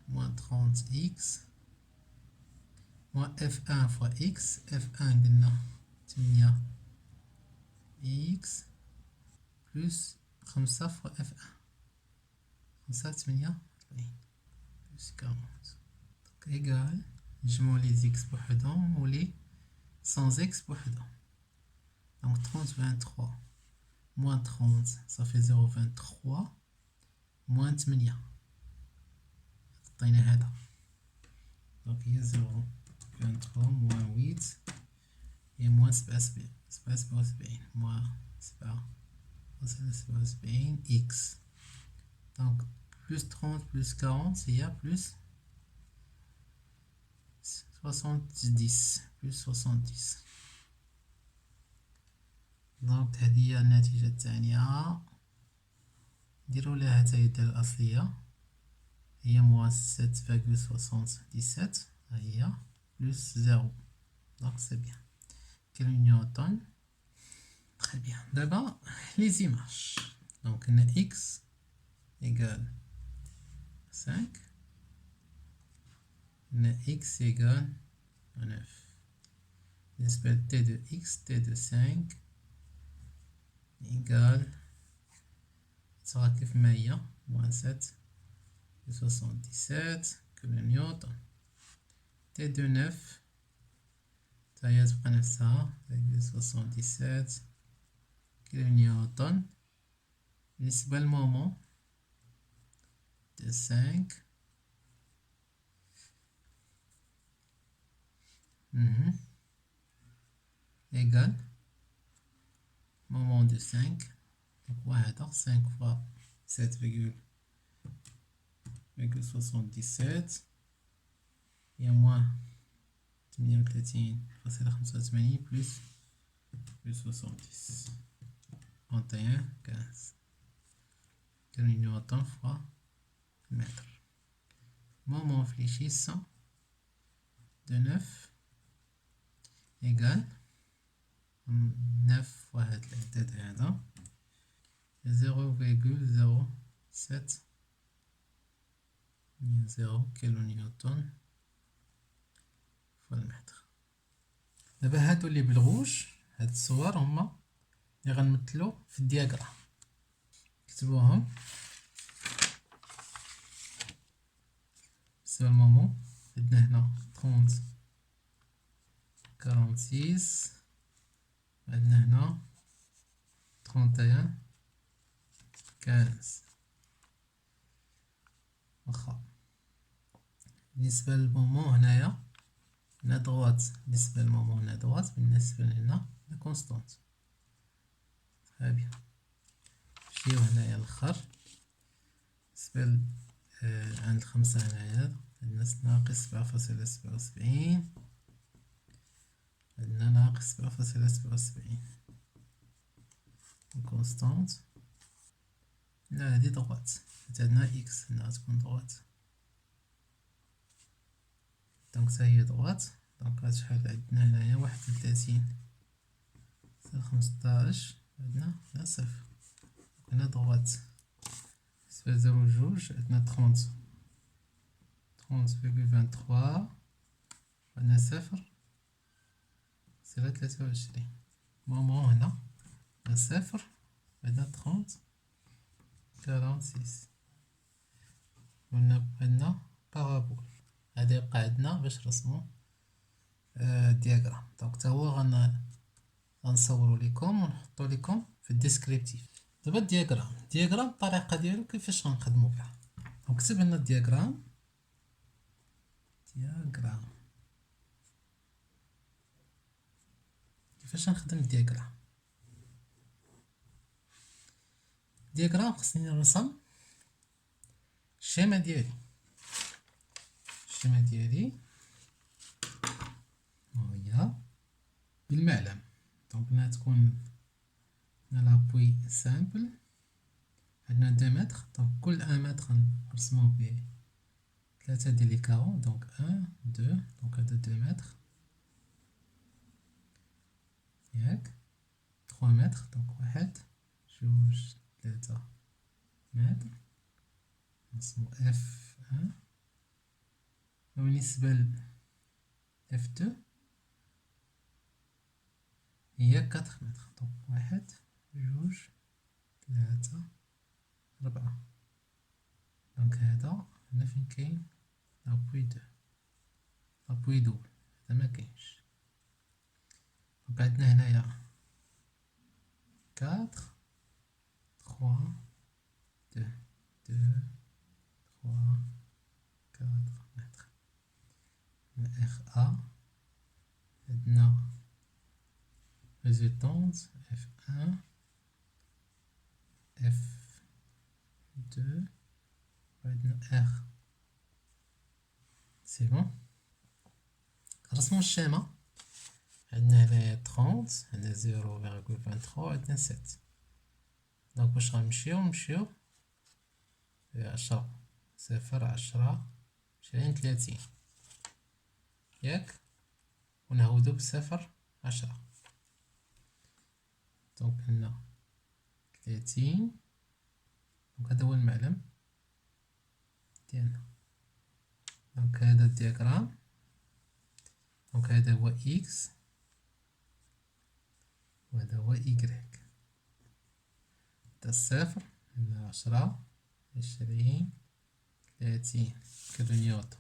moins 30x moins F1 fois x. F1 قلنا 8 x plus 5 fois F1 5 8 plus 40 donc égal نجمعو les x بوحدهم و les sans x بوحدهم. donc 30 23 moins 30 ça fait 0,23 moins 8 عطينا هذا donc هي 0,23 moins 8 هي moins 77 moins 77 x. donc plus 30 plus 40 هي plus 70 plus 70. donc هذه هي النتيجة الثانية. نديرو لها التعديل الأصلية هي moins 7,77 هي plus 0 donc c'est bien. kilonewton. très bien. d'abord les images. donc on a x égale 5 on a x égale 9. بالنسبة t de x t de 5 égale sera كيف ما هي moins 7,77 kilonewton. t de 9 هي تبقى نفسها 77 kilonewton. بالنسبة للمومون de 5 égale moment de 5 donc وهذا 5 fois 7,77 هي moins 38,85 plus 70 31 15 kilonewton fois mètre. moment fléchissant de 9 égale 9 fois هاد العدد هذا 0,07 0 kilonewton fois المتر. دابا هادو اللي بالغوج هاد الصور هما اللي غنمثلو في الدياغرام. كتبوهم بالنسبة للمومون عندنا هنا 30 46 عندنا هنا 31 15 واخا. بالنسبة للمومون هنايا هنا دوات بالنسبة للمومون هنا دوات بالنسبة لهنا كونستانت. تري بيان. نمشيو هنايا للآخر بالنسبة عند الخمسة هنايا عندنا ناقص 7,77 عندنا ناقص 7,77 كونستانت. لا هادي دوات حيت عندنا إكس هنا غتكون دوات دونك تا هي دوات. دونك هاد شحال عندنا هنايا 31 زائد 15 عندنا هنا صفر هنا دوات. بالنسبة لزيرو جوج عندنا 30,23 عندنا 0,23. مومون هنا عندنا 0 عندنا 30 46. عندنا بارابول. هذا يبقى عندنا باش نرسمو دياغرام. دونك تا هو غنصورو ليكم ونحطو ليكم في الديسكريبتيف. دابا الدياغرام الطريقه ديالو كيفاش غنخدمو بها. نكتب هنا الدياغرام كيفاش نخدم الدياغرام خصني نرسم الشيما ديالي وهي بالمعلم. دونك هنا تكون لابوي سامبل. عندنا 2 متر. دونك كل 1 متر نرسموه ب 3 ديال لي كارون. دونك 1 2. دونك هذا 2 متر ياك. 3 متر. دونك 1 2 3 متر. نرسمو اف 1. وبالنسبة ل اف 2 هي 4 متر. دونك 1 2 3 4. دونك هذا هنا فين كاين لابوي 2 لابوي دوبل. هذا مكاينش. دونك عندنا هنايا 4 3 2 2 3 4 متر. هنا اخ ا. عندنا résultante F1 F2 وعندنا R. سي بون. رسمو الشيما. عندنا هنايا 30 عندنا 0,23 عندنا 7. دونك باش نمشيو 10 0 10 20 30 ياك. ونعاودو بصفر 10. دونك هنا 30. دونك هذا هو المعلم ديالنا. دونك هذا الدياغرام. دونك هذا هو اكس وهذا هو إيكغيك. هذا 0 هنا 10 20 30 كيلو نيوتن.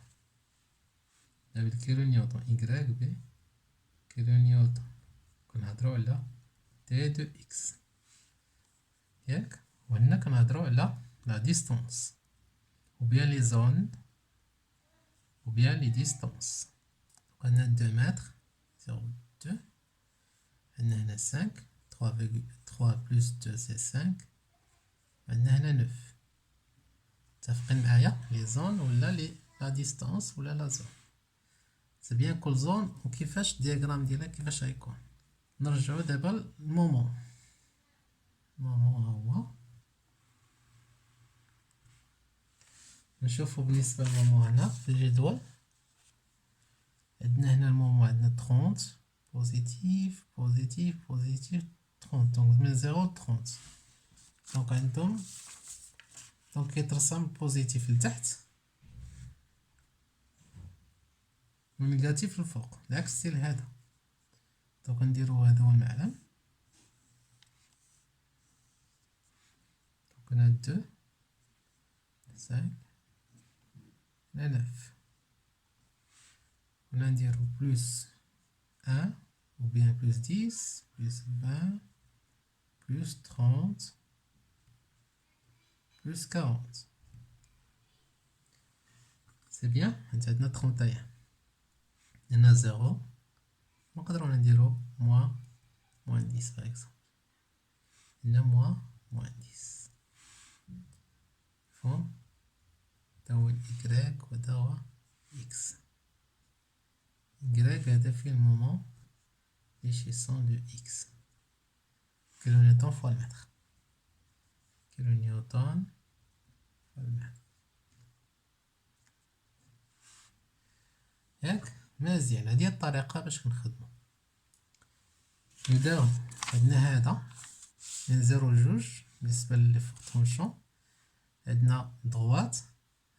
بالكيلو نيوتن إيكغيك ب كيلو نيوتن. كنهضرو على تي دو اكس ياك. وهنا كنهضرو على لا ديستونس وبيان لي زون وبيان لي ديستونس. عندنا 2 متر 0,2. عندنا هنا 5 3 بلس 2 سي 5. عندنا هنا 9. متفقين معايا لي زون ولا لي لا ديستونس ولا لا زون. سي بيان كل زون وكيفاش الدياغرام ديالها كيفاش غيكون. نرجعو دابا للمومون. المومون هو نشوفو بالنسبة للمومون هنا في الجدول. عندنا هنا المومون عندنا 30 بوزيتيف بوزيتيف بوزيتيف 30. دونك من 0 ل 30. دونك عندهم دونك كيترسم بوزيتيف لتحت والنيجاتيف للفوق العكس ديال هذا. دونك نديرو هذا هو المعلم. دونك هنا 2 5 هنا 9. هنا نديرو بلس 1 ou bien plus 10 plus 20 plus 30 plus 40. سي بيان. عندنا 31. هنا 0 نقدرو نديرو موان 10 باغ اكزومبل. هنا موان 10 فهم. هذا هو إيكغيك وهذا هو إكس. إيكغيك هذا فيه المومون l'échison de x. kilonewton fois le mètre. kilonewton fois le mètre. ياك مزيان. هادي الطريقة باش نخدمو. نبداو عندنا هذا من 0 ل 2 بالنسبة لي فونكسيون. عندنا دغوات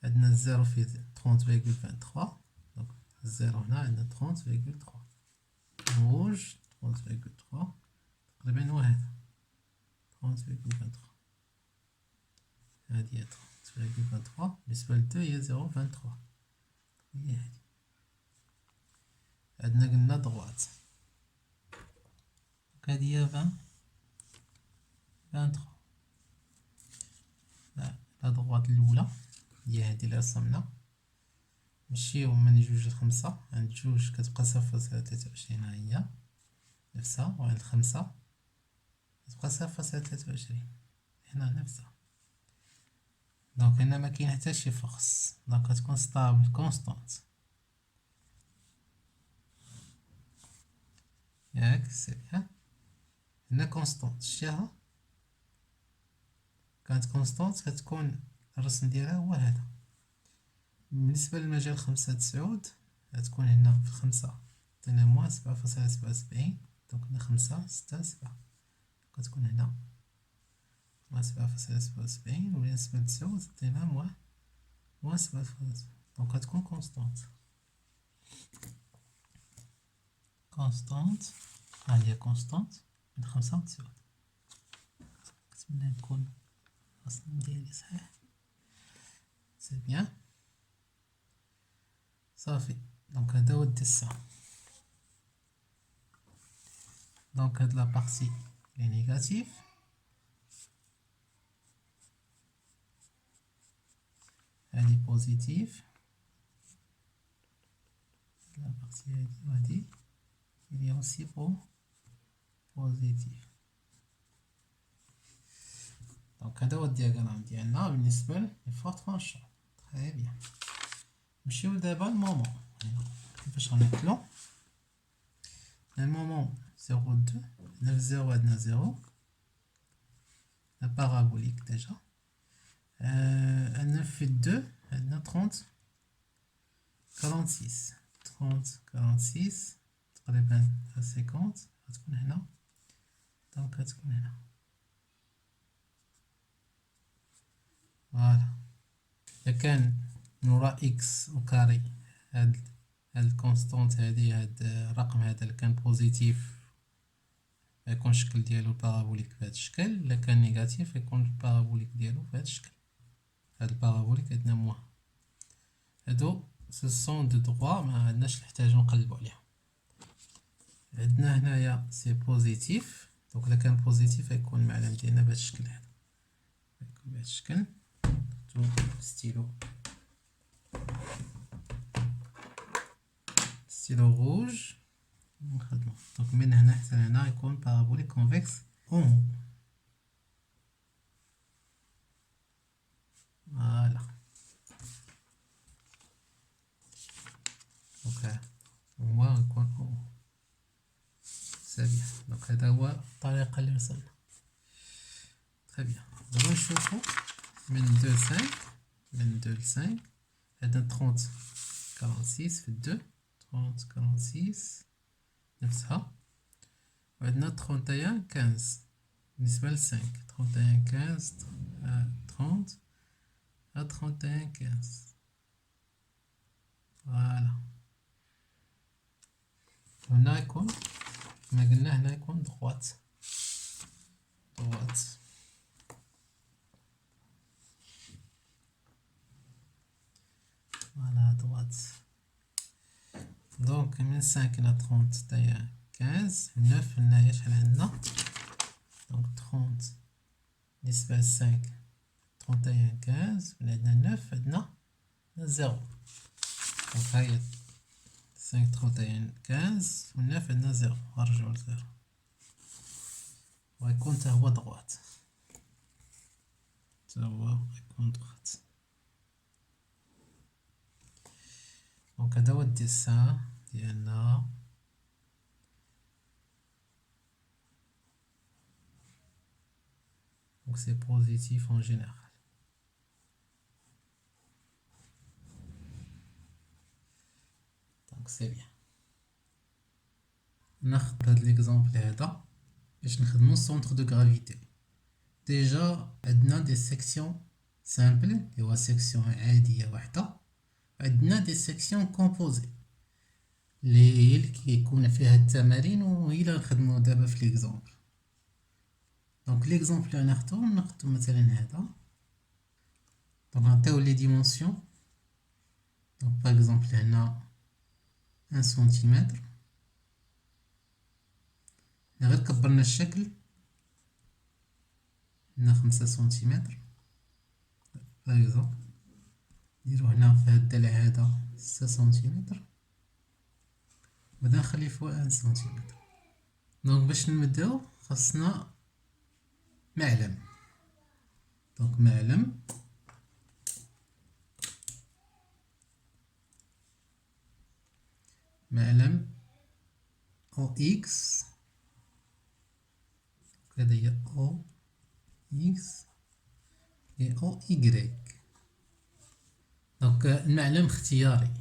عندنا 0 في 30,23. دونك الزيرو هنا عندنا 30.3 روج 30.3 تقريبا هو هذا 30.23 هادي هي 30.23 بالنسبة لدو هي 0.23 هي هادي عندنا قلنا دغوات هادي هي 23 لا دغوات الأولى هي هادي اللي رسمنا نمشيو من جوج لخمسة عند جوج كتبقى 0.23 ها هي نفسها وعند خمسة كتبقى 0.23 هنا نفسها دونك هنا مكاين حتى شي فخص دونك كتكون ستابل كونستانت ياك سي بيان هنا كونستانت شتيها كانت كونستانت كتكون الرسم ديالها هو هذا بالنسبة للمجال 5 غتكون هنا في 5 عطينا موان 7.77 دونك هنا 5 6 7 كتكون هنا موان 7.77 وبالنسبة ل9 عطينا موان 7 دونك كتكون كونستانت ها هي كونستانت من 5 و 9 كنتمنى نكون الرسم ديالي صحيح سي بيان صافي دونك هذا هو الدسة دونك هاد لا بارتي لي نيجاتيف هادي بوزيتيف لا بارتي هادي وهادي il y a aussi بوزيتيف دونك هذا هو الدياغرام ديالنا بالنسبة لي فورت مارشال تري بيان نمشيو دابا للمومون كيفاش غنكتلو المومون 0.2 هنا في زيرو عندنا زيرو لا بارابوليك ديجا عندنا في 2 عندنا 46 تقريبا 50 غتكون هنا دونك غتكون هنا فوالا إلا كان من وراء إكس وكاري هاد الكونستانت هادي هاد الرقم هذا اللي كان بوزيتيف يكون الشكل ديالو بارابوليك بهذا الشكل الا كان نيجاتيف يكون البارابوليك ديالو بهذا الشكل هاد البارابوليك عندنا موان هادو سو سون دو دغوا ما عندناش نحتاجو نقلبو عليهم عندنا هنايا سي بوزيتيف دونك الا كان بوزيتيف يكون المعلم ديالنا بهذا الشكل هذا يكون بهذا الشكل ستيلو روج نخدمو دونك من هنا حتى هنا يكون بارابوليك كونفكس اون فوالا دونك هو يكون اون سي بيان دونك هذا هو الطريقة اللي وصلنا تري بيان دابا نشوفو من 2 ل 5 عندنا 46 في 2 46 نفسها وعندنا 15 بالنسبة ل 5 15 30 31 فوالا هنا يكون كما قلنا هنا يكون دغوات فوالا دغوات دونك من 5 إلى 31 15 9 هنايا شحال عندنا دونك 30 بالنسبة ل 5 31 15 من عندنا 9 عندنا 0 دونك هاهي 5 31 15 و 9 عندنا 0 غنرجعو ل 0 ويكون تا هو دغوات يكون دغوات دونك هذا هو الديسان ديالنا دونك سي بوزيتيف اون جينيرال دونك سي بيان ناخد هاد ليكزامبل هذا باش نخدمو السونتر دو غرافيتي ديجا عندنا دي سيكسيون سامبل اللي هو سيكسيون عادية وحدة عندنا دي سيكسيون كومبوزي اللي كيكون فيها التمارين وهي اللي غنخدمو دابا في ليكزومبل. دونك ليكزومبل اللي ناخدو مثلا هذا. دونك نعطيو لي ديمونسيون. دونك باغ اكزومبل هنا 1 سنتيمتر. غير كبرنا الشكل، هنا 5 سنتيمتر باغ اكزومبل. نديرو هنا في هاد الضلع هذا 6 سنتيمتر، بعدا نخلي فوق 1 سنتيمتر. دونك باش نبداو خاصنا معلم. دونك معلم او اكس. هذا هي او اكس و او ايكغيك. دونك المعلم اختياري،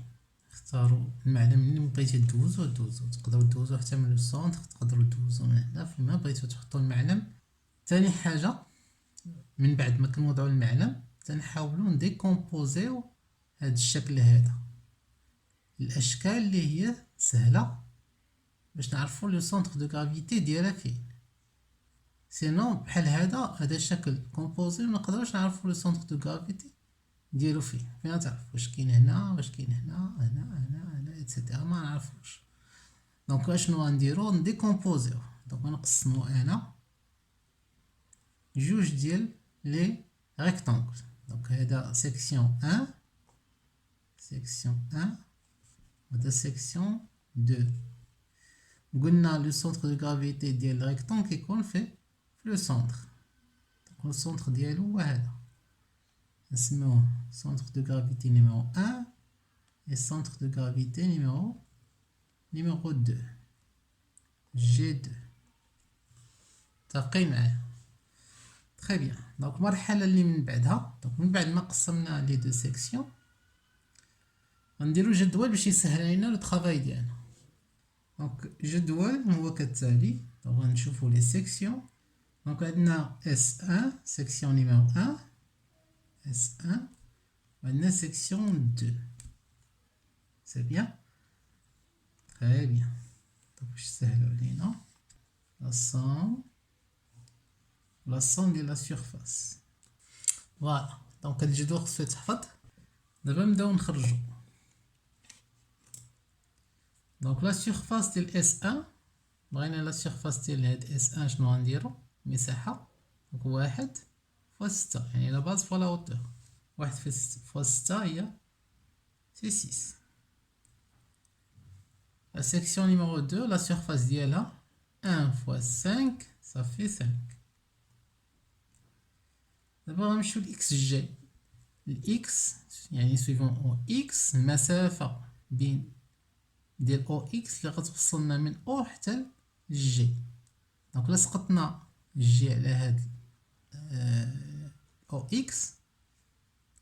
اختاروا المعلم اللي بغيتي دوزو. تقدروا دوزو حتى من السونتر، تقدروا دوزو من هنا فيما بغيتو تحطوا المعلم. تاني حاجه من بعد ما كنوضعوا المعلم تنحاولوا نديكومبوزيو هذا الشكل هذا، الاشكال اللي هي سهله باش نعرفوا لو سونتر دو غرافيتي ديالها فين. سينو بحال هذا الشكل كومبوزي منقدروش نعرفوا لو سونتر دو غرافيتي ديالو فين تعرف واش كاين هنا، واش كاين هنا ايتترا، ما نعرفوش. دونك اشنو غنديرو؟ نديكومبوزيو. دونك نقسمو انا جوج ديال لي ريكتانغل. دونك هذا سيكسيون 1 وهذا سيكسيون 2. قلنا لو سونتر دو غرافيتي ديال الريكتانغل كيكون في لو سونتر. دونك لو سونتر ديالو هو هذا، نسميوه سونتر دو غرافيتي نيميرو 1 et centre de gravité numéro 2 G2. تبقي معايا؟ تري بيان. دونك المرحله اللي من بعدها، دونك من بعد ما قسمنا لي دو سيكسيون غنديرو جدول باش يسهل علينا لو طرافاي ديالنا. دونك جدول هو كالتالي. دونك غنشوفو لي سيكسيون. دونك عندنا S1 سيكسيون نيميرو 1 S1 وعندنا سيكسيون 2. C'est bien. Très bien. Donc, je sais la somme de la surface. Voilà. Donc, الجدول خصو يتحفظ. دابا نبداو نخرجو. دونك لا سيرفاس ديال S1، بغينا لا سيرفاس ديال هاد S1 شنو غنديرو؟ مساحة. دونك 1 فوا 6 يعني لا باز فوا لا هوتور. 1 فوا 6 هي سي 6. La section numéro 2, la surface d'ILA, 1 fois 5, ça fait 5. D'abord, on va voir l'XG. L'X, يعني suivant OX, المسافة بين ديال OX اللي غتوصلنا من O حتى G. دونك إلا سقطنا G على هاد OX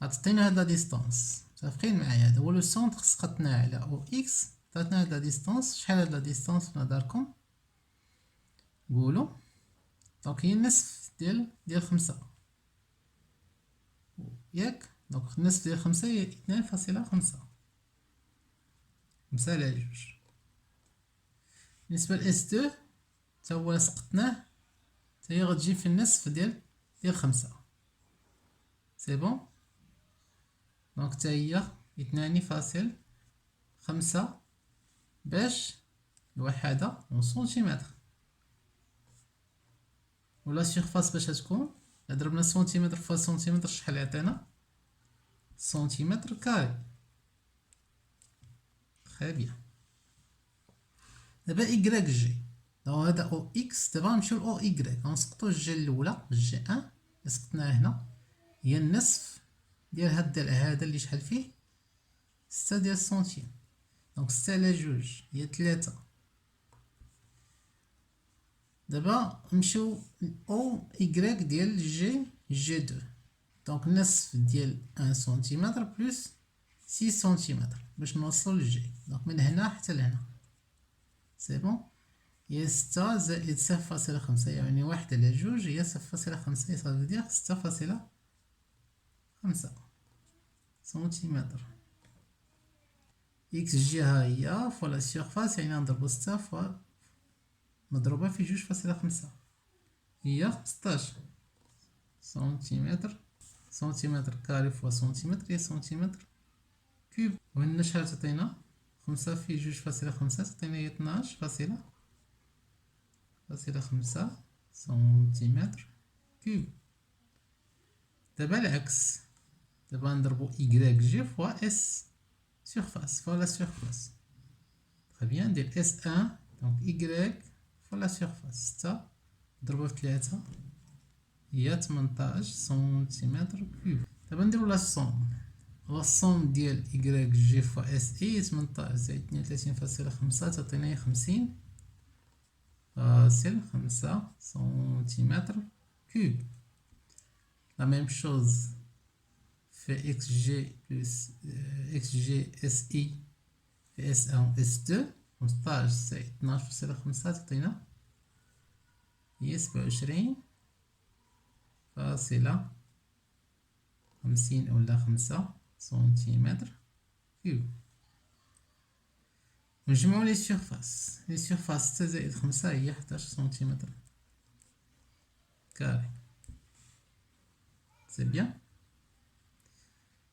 غتعطينا هاد لا ديستانس. متفقين معايا؟ هذا هو لو سونتر سقطناه على OX عطاتنا هاد لا ديستانس. شحال هاد لا ديستانس في نظركم؟ قولوا. دونك هي النصف ديال 5 ياك. دونك النصف ديال 5 هي 2.5. 5 على 2. بالنسبة ل S2 تا هو سقطناه، تا هي غتجي في النصف ديال 5. سي بون. دونك تا هي 2.5 باش الوحدة اون سنتيمتر. ولا سيرفاس باش تكون ضربنا سنتيمتر فوا سنتيمتر شحال يعطينا؟ سنتيمتر كاري. تري بيان. دابا إيكغيك جي. دونك هذا أو إكس. دابا نمشيو لأو إيكغيك. غنسقطو الجي الأولى، الجي أن اللي سقطناها هنا هي النصف ديال هاد الضلع هذا اللي شحال فيه 6 ديال السنتيم. دونك 6 على 2 هي 3. دابا نمشيو او إيكغيك ديال جي 2. دونك نصف ديال 1 سنتيمتر بلس 6 سنتيمتر باش نوصلو للجي. دونك من هنا حتى لهنا سي بون. هي 6 زائد 0.5 يعني 1 على 2 هي 0.5 صافي دير 6.5 سنتيمتر. إكس جي ها هي فوا لا سيرفاس، يعني نضربو 6 فوا مضروبة في 2.5 هي 15 سنتيمتر. سنتيمتر كاري فوا سنتيمتر هي سنتيمتر كوب. وهنا شحال تعطينا؟ 5 في 2.5 تعطينا هي 12.5 سنتيمتر كوب. دابا العكس، دابا نضربو إكغيك جي فوا إس سيرفاس فوا لا سيرفاس. تري بيان، ندير إس أن دونك إكغيك فوا لا سيرفاس 6 نضربو في 3 هي 18 سنتيمتر كوب. دابا نديرو لا صوم. لا صوم ديال إكغيك جي فوا إس إي 18 زائد 32.5 تعطينا هي 50.5 سنتيمتر كوب. La même chose fait xg plus xg si في S1 S2 15 زائد 12.5 تعطينا هي 27.50 ولا 5 سنتيمتر كوب. نجمعو لي سيرفاس. لي سيرفاس 6 زائد 5 هي 11 سنتيمتر كاري. سي بيان.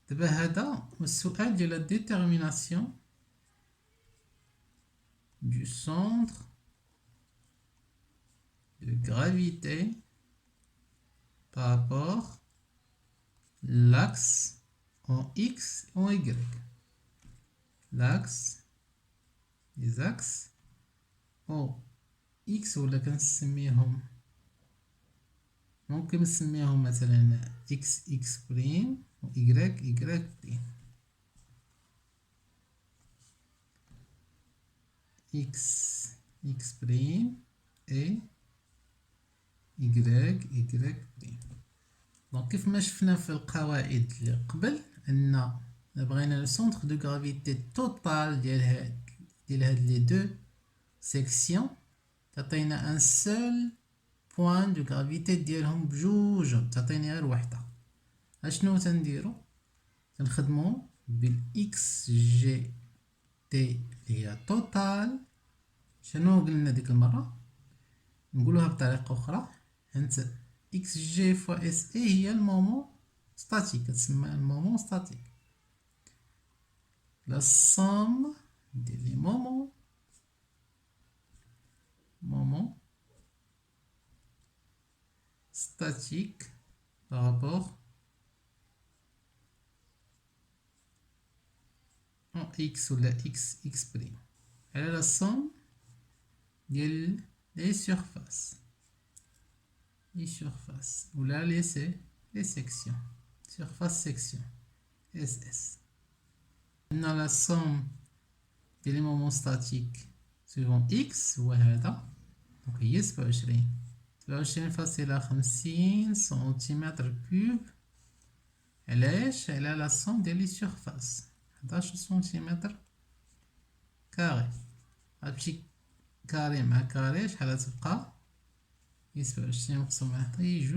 دابا هذا هو السؤال ديال لا ديتيرميناسيون du centre de gravité par rapport l'axe en X et en Y. L'axe, les axes en X ولا كنسميهم ممكن نسميهم مثلا X X بريم و Y Y بريم. X X بريم et Y Y بريم. دونك كيف ما شفنا في القواعد اللي قبل ان بغينا لو سونتر دو غرافيتي توتال ديال هاد لي دو سيكسيون تعطينا ان سول بوان دو غرافيتي ديالهم بجوج، تعطيني غير وحده. اشنو تنديرو؟ تنخدمو بالاكس جي تي هي توتال. شنو قلنا ديك المره؟ نقولوها بطريقه اخرى، انت اكس جي فوا اس اي هي المومون ستاتيك، كتسمى المومون ستاتيك. لا somme ديال لي مومون statique par rapport en x ou la x prime. Elle est la somme des surfaces. Les surfaces. Ou là, les sections. Surface section. SS. On a la somme des moments statiques suivant x ou هذا. Donc, هي 27. 27 فاصلة 50 سنتيمتر كوب. علاش؟ على لا صوم ديال لي سيرفاس 11 سنتيمتر كاري. غتمشي كاري مع كاري شحال غتبقى؟ هي 27 مقسوم على 11 هي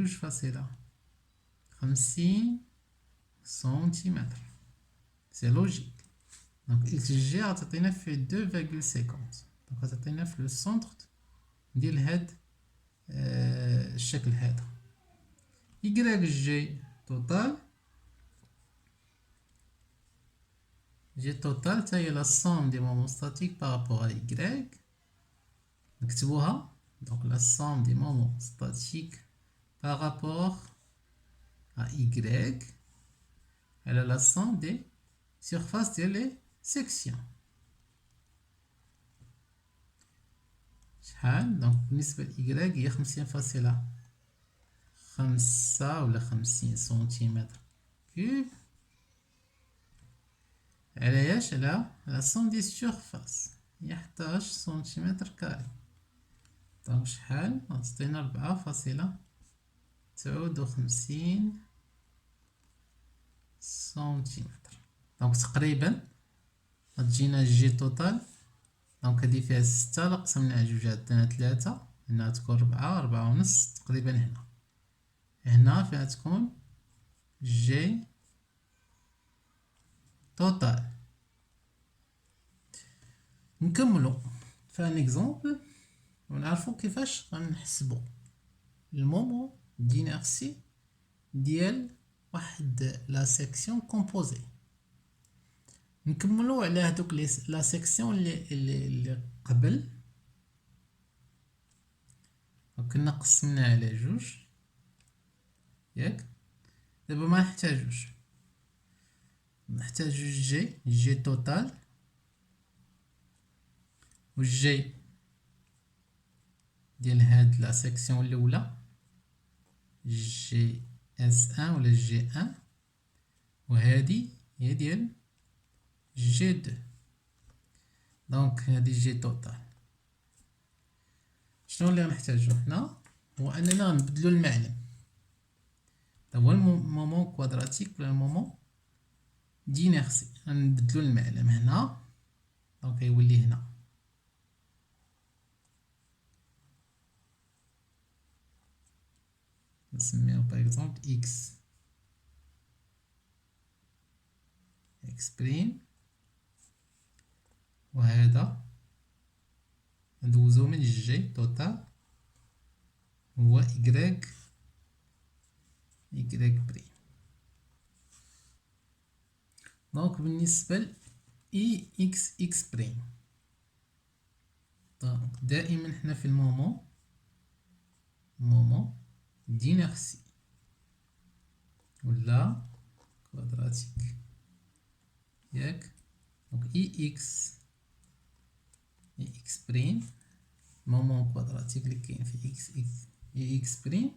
2.50 سنتيمتر. سي لوجيك. دونك اكس جي غتعطينا في 2.50. دونك غتعطينا في لو سونتر ديال هاد الشكل هذا. إكغيك جي توتال، جي توتال تا هي لا somme des moments statiques par rapport à Y. نكتبوها. دونك لا somme des moments statiques par rapport à Y على لا somme des surfaces ديال لي سيكسيون. شحال؟ دونك بالنسبة لإكغيك هي 50.5 ولا 50 سنتيمتر كوب. علاش؟ على لا somme دي سيرفاس هي 11 سنتيمتر كاري. دونك شحال؟ غتعطينا 4.59 سنتيمتر. دونك تقريبا غتجينا جي توتال. دونك هادي فيها 6 لا قسمناها جوج عندنا 3 هنا تكون 4 ونص تقريبا. هنا فيها تكون جي توتال نكملو في ان اكزومبل ونعرفو كيفاش غنحسبو المومون دينيرسي ديال واحد لا سيكسيون كومبوزي. نكملو على هادوك لا سيكسيون اللي قبل، وكنا قسمنا على جوج ياك. دابا ما نحتاجوش، نحتاجو جي توتال والجي ديال هاد لا سيكسيون الاولى جي اس ان ولا جي ان، وهادي هي ديال جي دو. دونك هادي جي توتال. شنو اللي غنحتاجو حنا هو اننا غنبدلو المعلم، هو المومون كوادراتيك ولا المومون دينيرسي. غنبدلو المعلم هنا، دونك يولي هنا نسميو باغ اكزومبل اكس بريم، وهذا ندوزو من جي توتال هو إكغيك بريم. دونك بالنسبة ل إي إكس بريم، دونك دائما حنا في المومون دينيرسي ولا كوادراتيك ياك. دونك إي إكس بريم مومون كوادراتيك اللي كاين في إي إكس بريم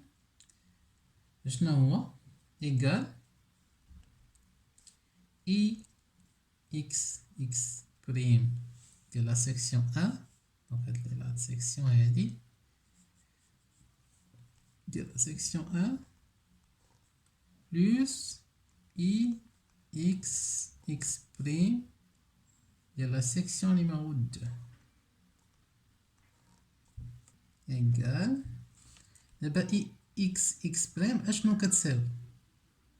شنو هو؟ إيكال إي إكس بريم ديال لا سيكسيون أن. دونك هاد لا سيكسيون هادي ديال لا سيكسيون أن بلوس إي إكس بريم ديال لا سيكسيون نيميرو دو إيكال. دابا إي إكس بريم أشنو كتساوي؟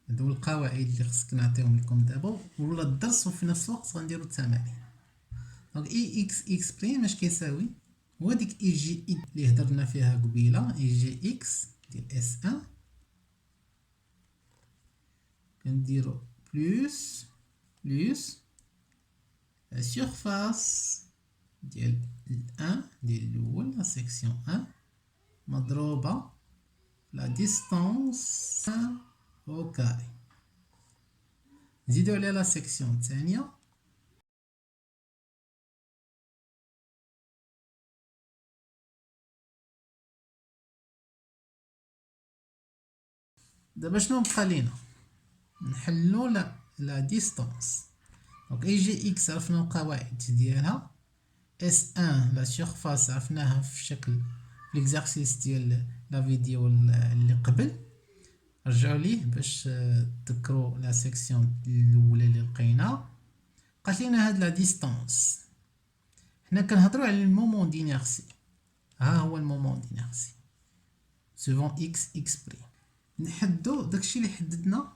هادو القواعد اللي خصك نعطيهم لكم دابا ولا الدرس، وفي نفس الوقت غنديرو التمارين. دونك إي إكس بريم اش كيساوي؟ هو ديك إي جي إي اللي هدرنا فيها قبيلة، إي جي إكس ديال إس أن كنديرو بلوس لا سيرفاس ديال الأن ديال الأول لا سيكسيون أن مضروبة لا ديستانس أو كاري، نزيدو عليها لا سيكسيون الثانية دابا شنو بقى لينا؟ نحلو لا ديستانس. دونك اي جي اكس عرفنا القواعد ديالها، اس ان لا سيرفاس عرفناها في شكل في ليكزارسيس ديال لا فيديو اللي قبل، رجعوا ليه باش تذكروا لا سيكسيون الاولى اللي لقينا. بقات لينا هاد لا ديستانس. حنا كنهضروا على المومون دينيرسي، ها هو المومون دينيرسي سوفون اكس بريم. نحدو داكشي اللي حددنا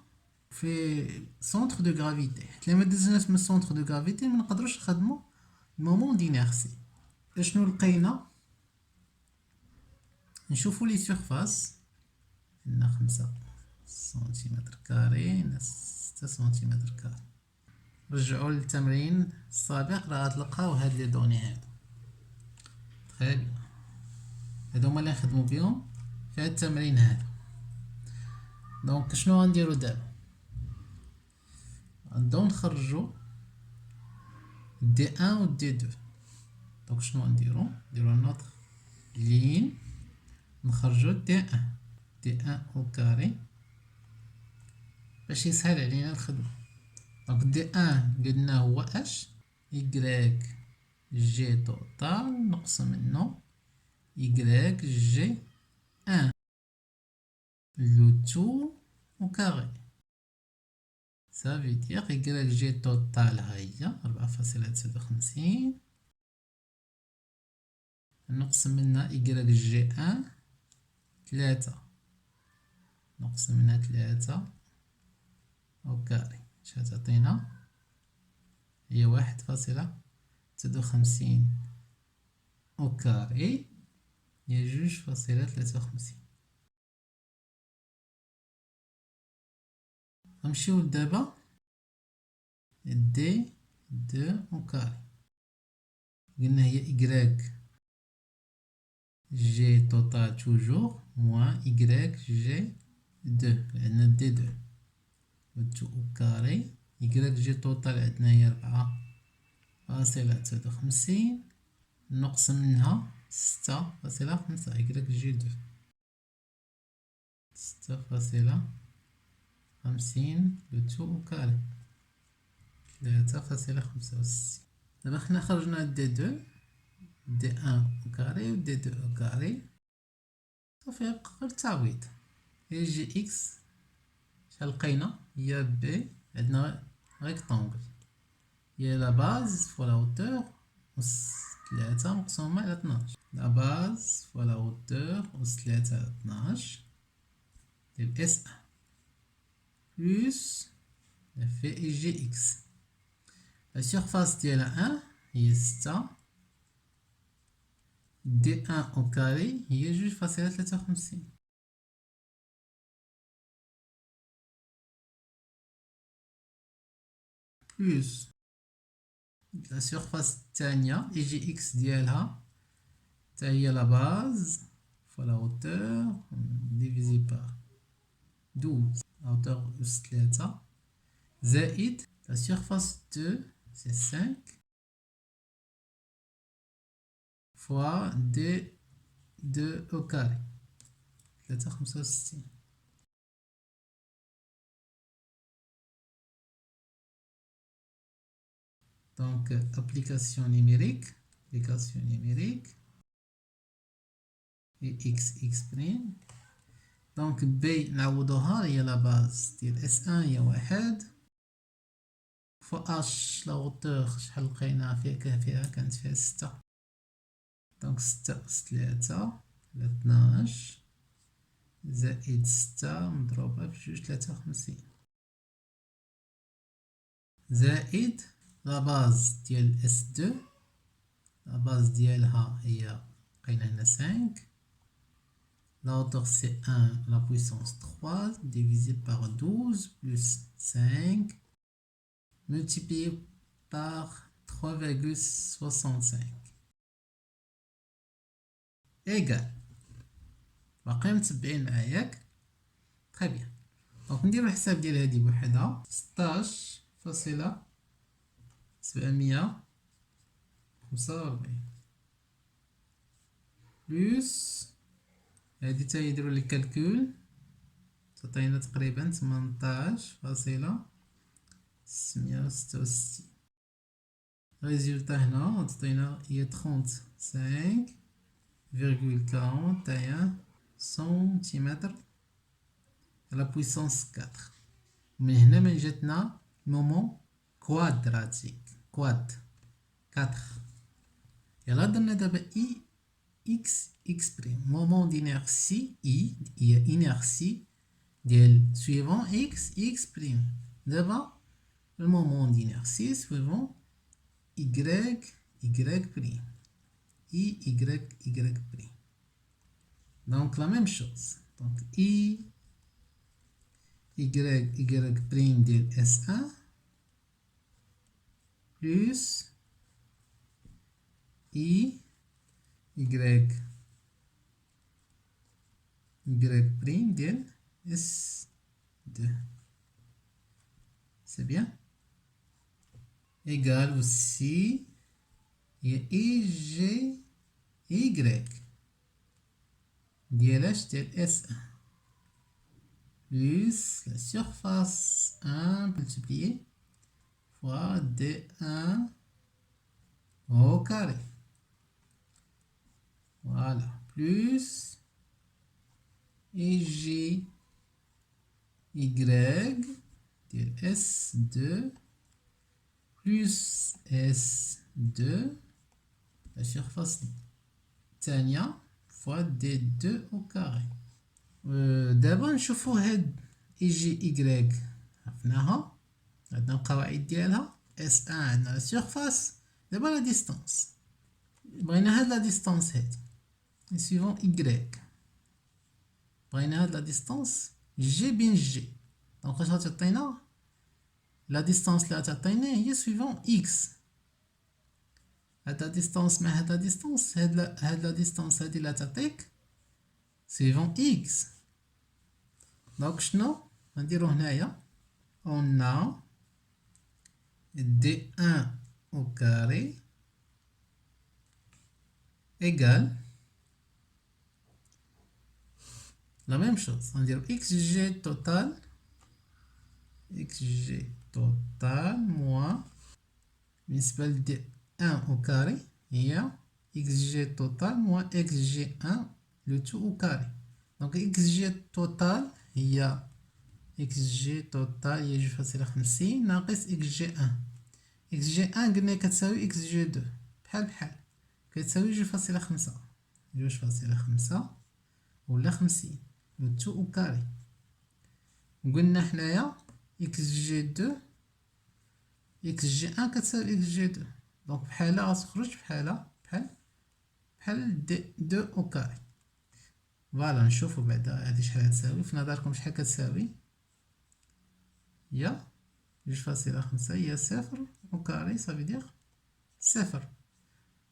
في سونتر دو غرافيتي، حيت لما دزناش من سونتر دو غرافيتي ما نقدروش نخدمو المومون دينيرسي. شنو لقينا؟ نشوفو لي سيرفاس، عندنا 5 سنتيمتر كاري، عندنا 6 سنتيمتر كاري. رجعوا للتمرين السابق راه غتلقاو هاد لي دوني هادو. تخي بيان، هادو هما اللي نخدمو بيهم في هاد التمرين هذا. دونك شنو غنديرو دابا؟ غنبداو نخرجو دي ان و دي دو. دونك شنو غنديرو؟ نديرو نوتر لين نخرجو دي ان او كاري باش يسهل علينا الخدمة. دونك دي ان قلنا هو اش إيكغيك جي توتال نقص منو إيكغيك جي ان لو تو او كاري. Ça veut dire YG total هي 4.59 نقص منها YG1 3 نقص منها 3 أو كاري، اش غتعطينا؟ هي 1.59. 56 au carré هي 2.53. غنمشيو دابا دي 2 au carré. قلنا هي Y G total toujours moins Y G 2 عندنا دي 2 2 au carré. Y G total عندنا هي 4.53 نقص منها 6.5 Y G 2 6.50 لو 2 au carré 3.65. دابا حنا خرجنا دي 2 دي 1 au carré و دي 2 au carré صافي يبقى غير التعويض. هي جي اكس شحال لقينا هي بي عندنا ريكتونغل هي لا باز فوا لا هوتور أس 3 مقسومة على 12. لا باز فوا لا هوتور أس 3 على 12 ديال اس ان بلوس في اي جي اكس. لا سيرفاس ديالها 1 هي 6 دي 1 au carré هي 2.53 بلوس لا سيرفاس الثانية اي جي اكس ديالها تا هي لا باز فوا لا هوتور ديفيزي بار 12 لا هوتور أس 3 زائد لا سيرفاس 2 سي 5 فوا دي 2 au carré 3.65. Donc, application numérique et x'. Donc, B نعوضوها هي لا باز ديال S1 هي 1 فوا H لا هوتور شحال لقينا فيها كانت فيها 6 دونك 6 أس 3 على 12 زائد 6 مضروبة في 2.53 زائد لا باز ديال S2 لا باز ديالها هي لقينا هنا 5 la hauteur c'est 1 la puissance 3 divisé par 12 plus 5 multiplié par 3,65 égal. باقي متبعين معايا ياك؟ تري بيان. دونك نديرو الحساب ديال هادي بوحدها 16.745 بلس هادي تا يديرو لي كالكول تعطينا تقريبا 18.666. ريزولتا هنا تعطينا هي 35,41 سنتيمتر على بويسونس 4. من هنا من جاتنا مومون كوادراتيك كواد 4. يلا درنا دابا اي اكس اكسبريم مومون دينيرسي اي هي انيرسي ديال سويفون اكس بريم. دابا المومون دينيرسي سويفون يكراك بريم اي يكراك بريم. دونك لا ميم شوز دونك اي يكراك بريم ديال اس ان بلس اي Y prime ديال S2 c'est bien égal aussi هي Y ديال اش ديال S1 plus la surface 1 multiplié fois D1 au carré. Voilà, plus EG Y ديال S2 plus S2 la surface الثانية fois D2 au carré. دابا نشوفو هاد EG Y عرفناها عندنا القواعد ديالها S1 عندنا la surface دابا لا ديستانس، بغينا هاد لا ديستانس هادي سويفون إكغيك، بغينا هاد لا ديستانس جي بين جي، دونك اش غتعطينا لا ديستانس اللي غتعطينا هي سويفون إكس. هاد لا ديستانس مع هاد لا ديستانس، هاد لا ديستانس هادي اللي غتعطيك سويفون إكس. دونك شنو غنديرو هنايا؟ on a d1 au carré égale la même chose. On va dire xg total moins بالنسبة d1 au carré هي xg total moins xg1 le tout au carré. Donc xg total هي xg total هي 2.50 ناقص xg1. xg1 قلنا كتساوي xg2 بحال كتساوي 2.5 ولا 50 لو تو او كاري. وقلنا حنايا xg2 xg1 كتساوي xg2، دونك بحالها غتخرج بحال دي 2 او كاري. فوالا نشوفو بعدا هادي شحال غتساوي في نظركم، شحال كتساوي؟ هي 2.5 هي 0 او كاري، صافي دير 0،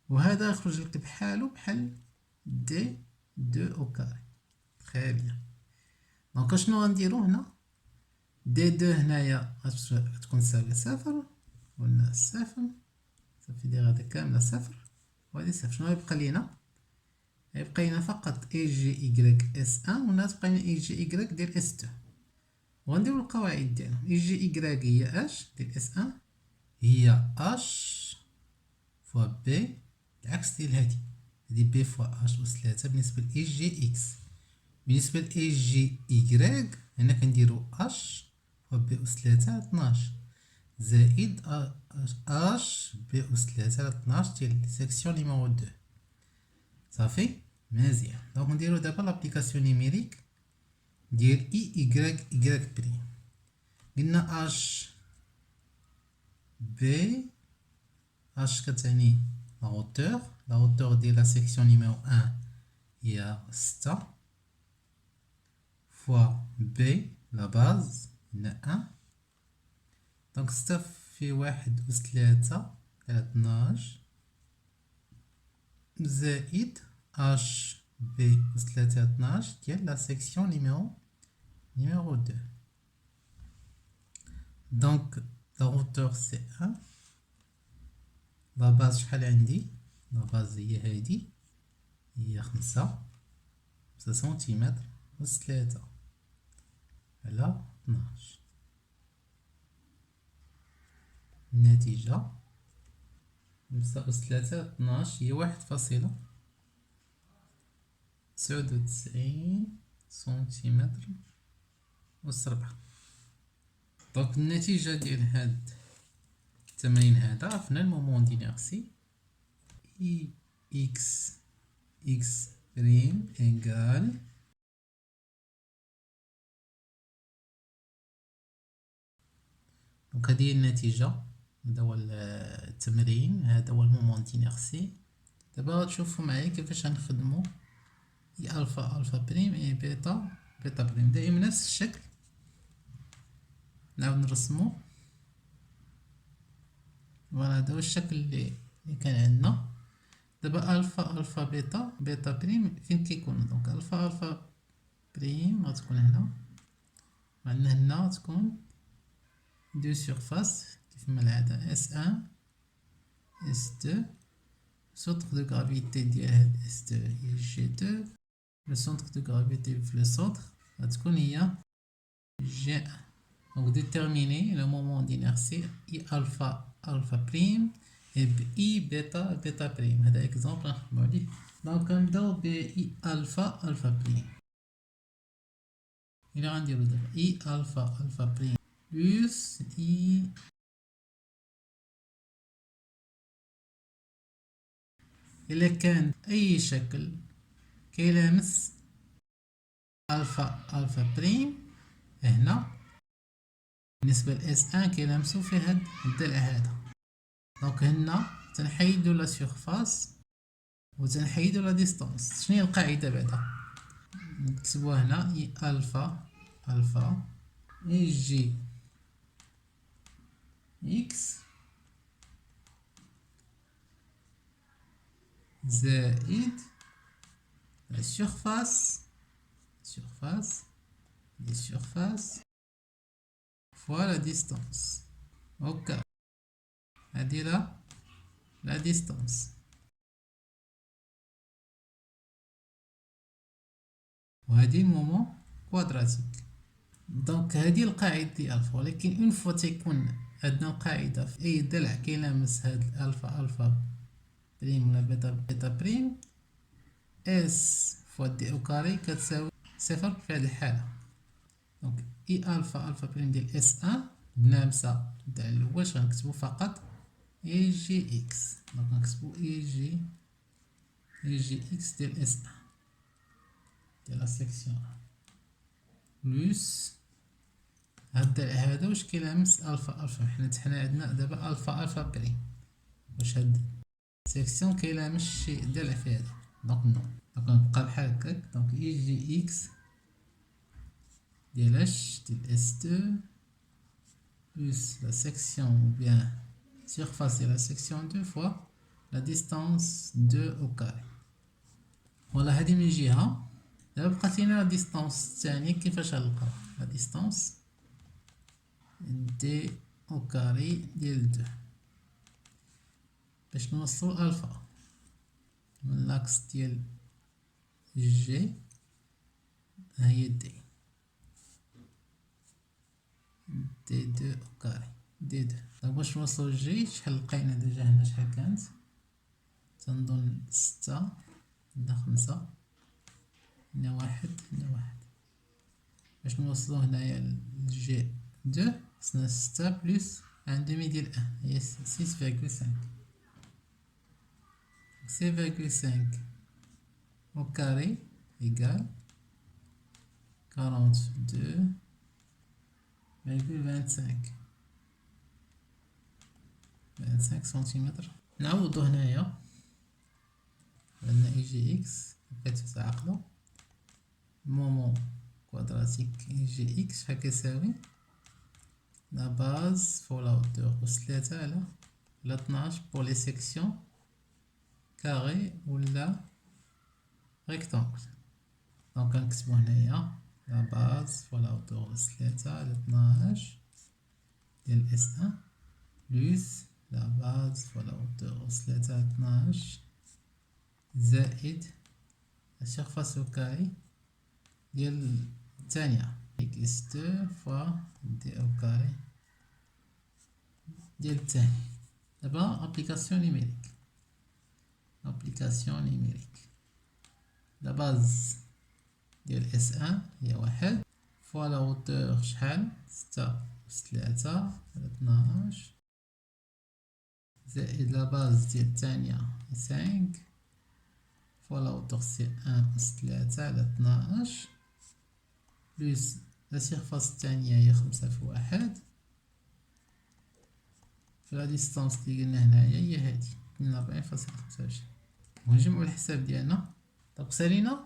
وهذا يخرج لك بحالو بحال دي 2 او كاري. تري بيان. دونك شنو غنديرو هنا؟ دي 2 هنايا غتكون تساوي 0، قلنا 0، صافي دير هادا كاملة 0 وهادي 0. شنو غيبقى لينا؟ غيبقى لينا فقط اي جي إكغيك اس 1 وهنا تبقى لينا اي جي إكغيك ديال اس 2. وغنديرو القواعد ديالهم. اي جي إكغيك هي اش ديال اس 1 هي اش فوا بي، العكس ديال هادي بي فوا اش أس 3 بالنسبة ل اي جي اكس. بالنسبة ل اي جي إكغيك هنا كنديرو اش فوا بي أس 3 12 زائد اش بي أس 3 12 ديال سيكسيون نيميرو 2. صافي مزيان. دونك نديرو دابا لابليكاسيون نيميريك ديال اي إكغيك إكغيك بريم. قلنا اش بي، اش كتعني لا هوتور ديال لا سيكسيون نيميرو 1 هي 6 فوا بي لا باز هنا 1، دونك 6 في 1 أس 3 12 زائد اش بي أس 3 12 ديال لا سيكسيون نيميرو 2. دونك لا هوتور سي 1، لا باز شحال عندي؟ لا باز هي هادي، هي 5 سنتيمتر أس 3 على 12. النتيجة 5 أس 3 12 هي 1.99 سنتيمتر أس 4. دونك النتيجة ديال هاد التمرين هذا عرفنا المومون دينيرسي اي اكس اكس بريم إيكال دونك هذه هي النتيجة. هذا هو التمرين، هذا هو المومون دينيرسي. دابا غتشوفو معايا كيفاش غنخدمو اي الفا بريم اي بيتا بريم، دائما نفس الشكل. نعاود نرسمو. فوالا هذا هو الشكل اللي كان عندنا. دابا الفا بيتا بريم فين كيكونو؟ دونك الفا بريم غتكون هنا، وعندنا هنا غتكون دو سيرفاس كيفما العادة S1 S2. centre de gravité ديال هاد S2 هي G2. le centre de gravité في le centre غتكون هي G1. donc déterminer le moment d'inertie I alpha prime et I beta prime. هذا exemple نخدمو عليه. donc غنبداو ب I alpha prime. إلا غنديرو دابا I alpha prime plus I إلا كان أي شكل كيلامس ألفا بريم هنا بالنسبة ل S1 كيلامسو في هاد الضلع هذا. دونك هنا تنحيدو لا سيرفاس وتنحيدو لا ديستانس. شنو هي القاعده بعدا؟ نكتبوها هنا اي الفا اي جي اكس زائد la surface des surfaces fois la distance. Ok, هذه la distance وهذه المومون كوادراتيك. دونك هذه القاعدة ديال الفا، ولكن اون فوا تيكون عندنا القاعدة في اي ضلع كيلامس هاد الفا بريم ولا بيتا بريم، اس فوا دي او كاري كتساوي صفر في هذه الحالة. دونك اي الفا بريم ديال اس ان بنامسة تاع الاول غنكتبو فقط اي جي اكس. دونك غنكتبو اي جي اكس ديال اس ان ديال لا سيكسيون بلوس هاد هذا واش كيلامس الفا. حنا عندنا دابا الفا بريم، واش هاد سيكسيون كيلامس شي ضلع في هذا؟ دونك نو. دونك غنبقى بحال هكاك. دونك اي جي اكس ديال اش ديال اس 2 plus la section ou bien surface de la section 2 fois la distance 2 au carré. Voilà, هذه من جهة. دابا بقات لينا la distance الثانية كيفاش غنلقاوها؟ la distance d au carré ديال 2 باش نوصلو الفا من لاكس ديال جي هي دي 2 au carré دي 2. دابا باش نوصلو لجي شحال لقينا ديجا هنا؟ شحال كانت؟ تنظن 6 هنا 5 هنا 1 هنا 1. باش نوصلو هنايا لجي 2 خصنا 6 بلس ان دومي ديال 1 هي 6.5. 6.5 au carré égale 42,25 سنتيمتر. نعوضو هنايا عندنا اي جي اكس كتتعاقدو مومون كوادراتيك اي جي اكس شحال كيساوي لا باز فوا لا هوتور أس 3 على 12 بور لي سيكسيون كاري ولا ريكتانغل. دونك غنكتبو هنايا لا باز فوا لا هوتور أس 3 على 12 ديال اس ان بلس لا باز فوا لا هوتور أس 3 على 12 زائد لا سيرفاس أو كاري ديال الثانية إكس 2 فوا دي أو كاري ديال الثاني. دابا أبليكاسيون نيميريك. لا باز ديال اس ان هي 1 فوا لا هوتور شحال 6 أس 3 على 12 زائد لا باز ديال الثانية 5 فوا لا هوتور سي 1 أس 3 على 12 بلس لا سيرفاس الثانية هي 5 في 1 في لا ديستانس لي قلنا هنايا هي هادي 42.25. ونجمعو الحساب ديالنا. دونك سالينا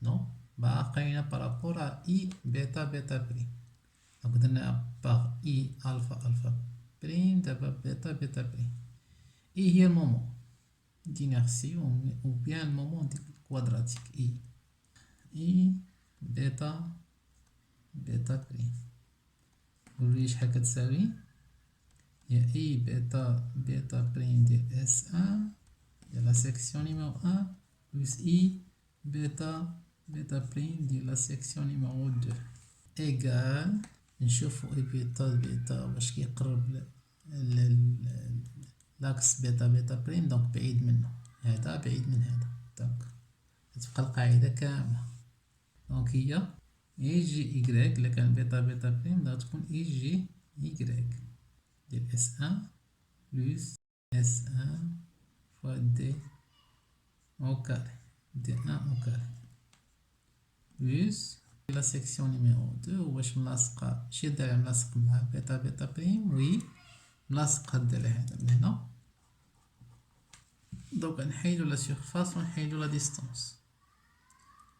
نو باقينا بارابور ا اي بيتا بريم. دونك درنا باغ اي الفا بريم دابا بيتا بريم. اي هي المومون دينيرسي او بيان المومون ديال كوادراتيك اي بيتا بريم. قولولي شحال كتساوي؟ هي اي بيتا بريم ديال اس ان ديال لا سيكسيون نيميرو 1 بلس اي بيتا بريم ديال لا سيكسيون نيميرو 2 ايغال نشوفو اي بيتا واش كيقرب لاكس بيتا بريم. دونك بعيد منه، هذا بعيد من هذا. دونك كتبقى القاعدة كاملة. دونك هي اي جي ايكغيك الا كان بيتا بريم غتكون اي جي ايكغيك ديال اس ان بلس اس ان فوا دي au carré دي 1 au carré بلس لا سيكسيون نيميرو 2 واش ملاصقة شي ضلع ملاصق مع بيتا بريم. وي ملاصق هاد الضلع هذا من هنا دوكا نحيدو لا سيرفاس و نحيدو لا ديستانس.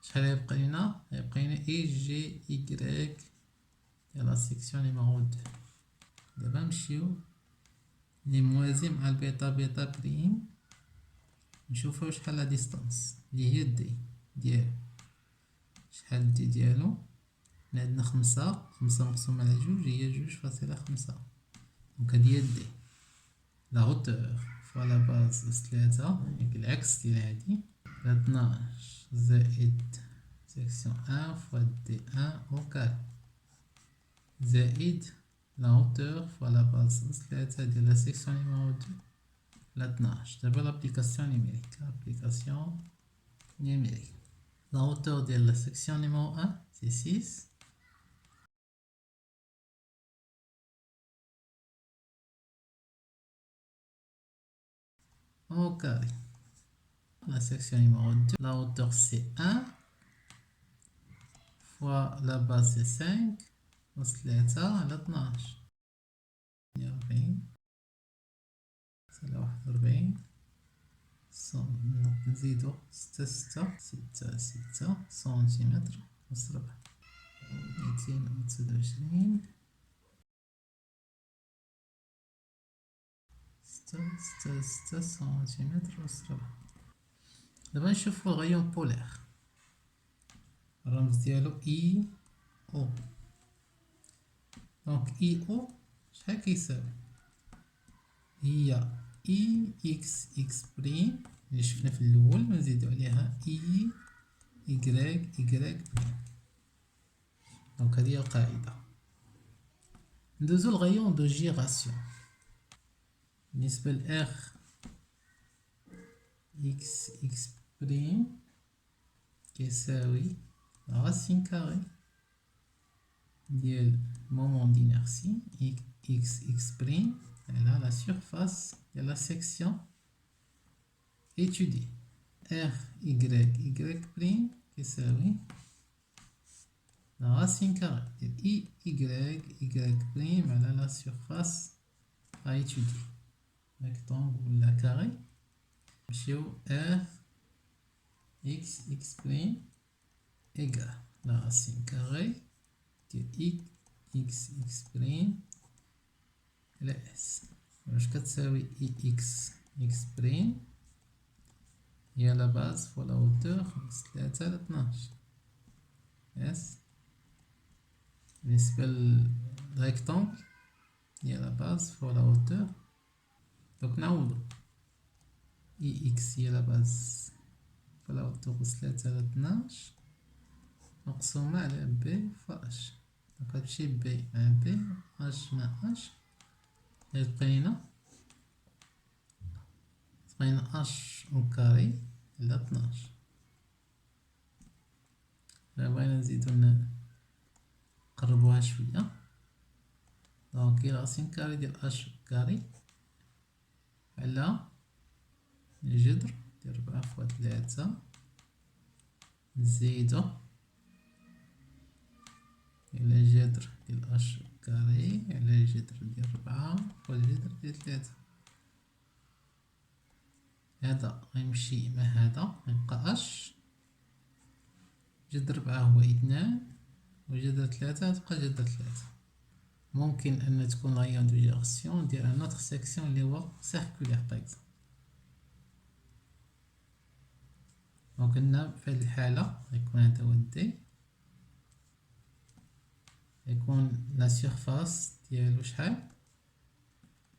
شحال يبقى لينا؟ يبقى لينا اي جي يكراك ديال لا سيكسيون نيميرو دو. دابا نمشيو لي موازي مع البيتا بيتا بريم، نشوفو شحال لا ديستانس لي هي دي ديالو. شحال دي ديالو؟ عندنا 5 مقسوم على 2 هي 2.5. دونك هادي هي دي لا هوتور فوا لا باز أس 3 يعني العكس ديال هادي، 12 زائد سيكسيون 1 فوا دي 1 أو كاري زائد لا هوتور فوا لا باز أس 3 ديال لا سيكسيون نيميرو 2 لا 12. دابا لابليكاسيون نيميريك لا هوتور ديال لا سيكسيون نيميرو 1 سي 6 au carré. La section numéro 2, la hauteur c'est 1 fois la base c'est 5 plus 3 على 12 40 على 41 نزيدو 6 سنتيمتر نص ربع 229 6 سنتيمتر نص ربع. دابا نشوفو الغيون بولير، الرمز ديالو اي او. دونك اي او شحال كيساوي؟ هي اي اكس بريم اللي شفنا في الاول ونزيدو عليها اي يكراك بريم. دونك هادي هي القاعدة. ندوزو الغيون دو جيراسيون. بالنسبة ل ار اكس بريم كيساوي راسين كاري ديال مومون دينيرسي اكس بريم على لا سيرفاس ديال لا سيكسيون étudiée. R y بريم كيساوي لا راسين كاري ديال y بريم على لا سيرفاس à étudier. rectangle ولا كاري. نمشيو R x prime égale la racine carrée de x prime على s. واش كتساوي x prime هي لا باز فوا لا هوتور 3 على 12 s. بالنسبة للريكتونغل هي لا باز فوا لا هوتور. دوك نعوضو هي لا باز فلا هوتور 3 على 12 مقسومة على بي فوا اش. دونك هادشي بي مع بي اش مع اش يبقى لينا اش او كاري على 12. إلا بغينا نزيدو نقربوها شوية. دونك هي راسين كاري ديال اش كاري على الجذر ديال 4 فوا 3 نزيدو على الجذر ديال اش كاري على الجذر ديال 4 فوا الجذر ديال 3. هذا غيمشي مع هذا غيبقى اش. جذر 4 هو 2 وجذر 3 تبقى جذر 3. ممكن ان تكون غيون دو جيراسيون ديال ان اوتر سيكسيون اللي هو سيركولير باغ اكزومبل. دونك هنا في هاد الحالة غيكون هذا هو دي، يكون لا سيرفاس ديالو شحال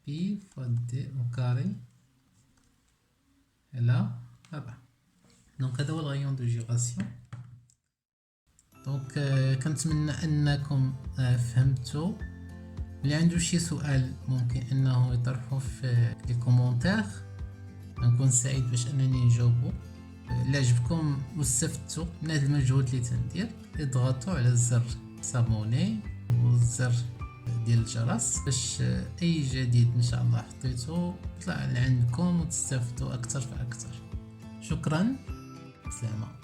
بي فوا دي او كاري على 4. دونك هذا هو الغيون دو جيراسيون. دونك كنتمنى انكم فهمتوا. اللي عنده شي سؤال ممكن انه يطرحه في لي كومونتير، نكون سعيد باش انني نجاوبو. الا عجبكم واستفدتوا من هذا المجهود اللي تندير اضغطوا على الزر سابوني والزر ديال الجرس باش اي جديد ان شاء الله حطيته يطلع لعندكم وتستافدوا اكثر فاكثر. شكرا، سلامة.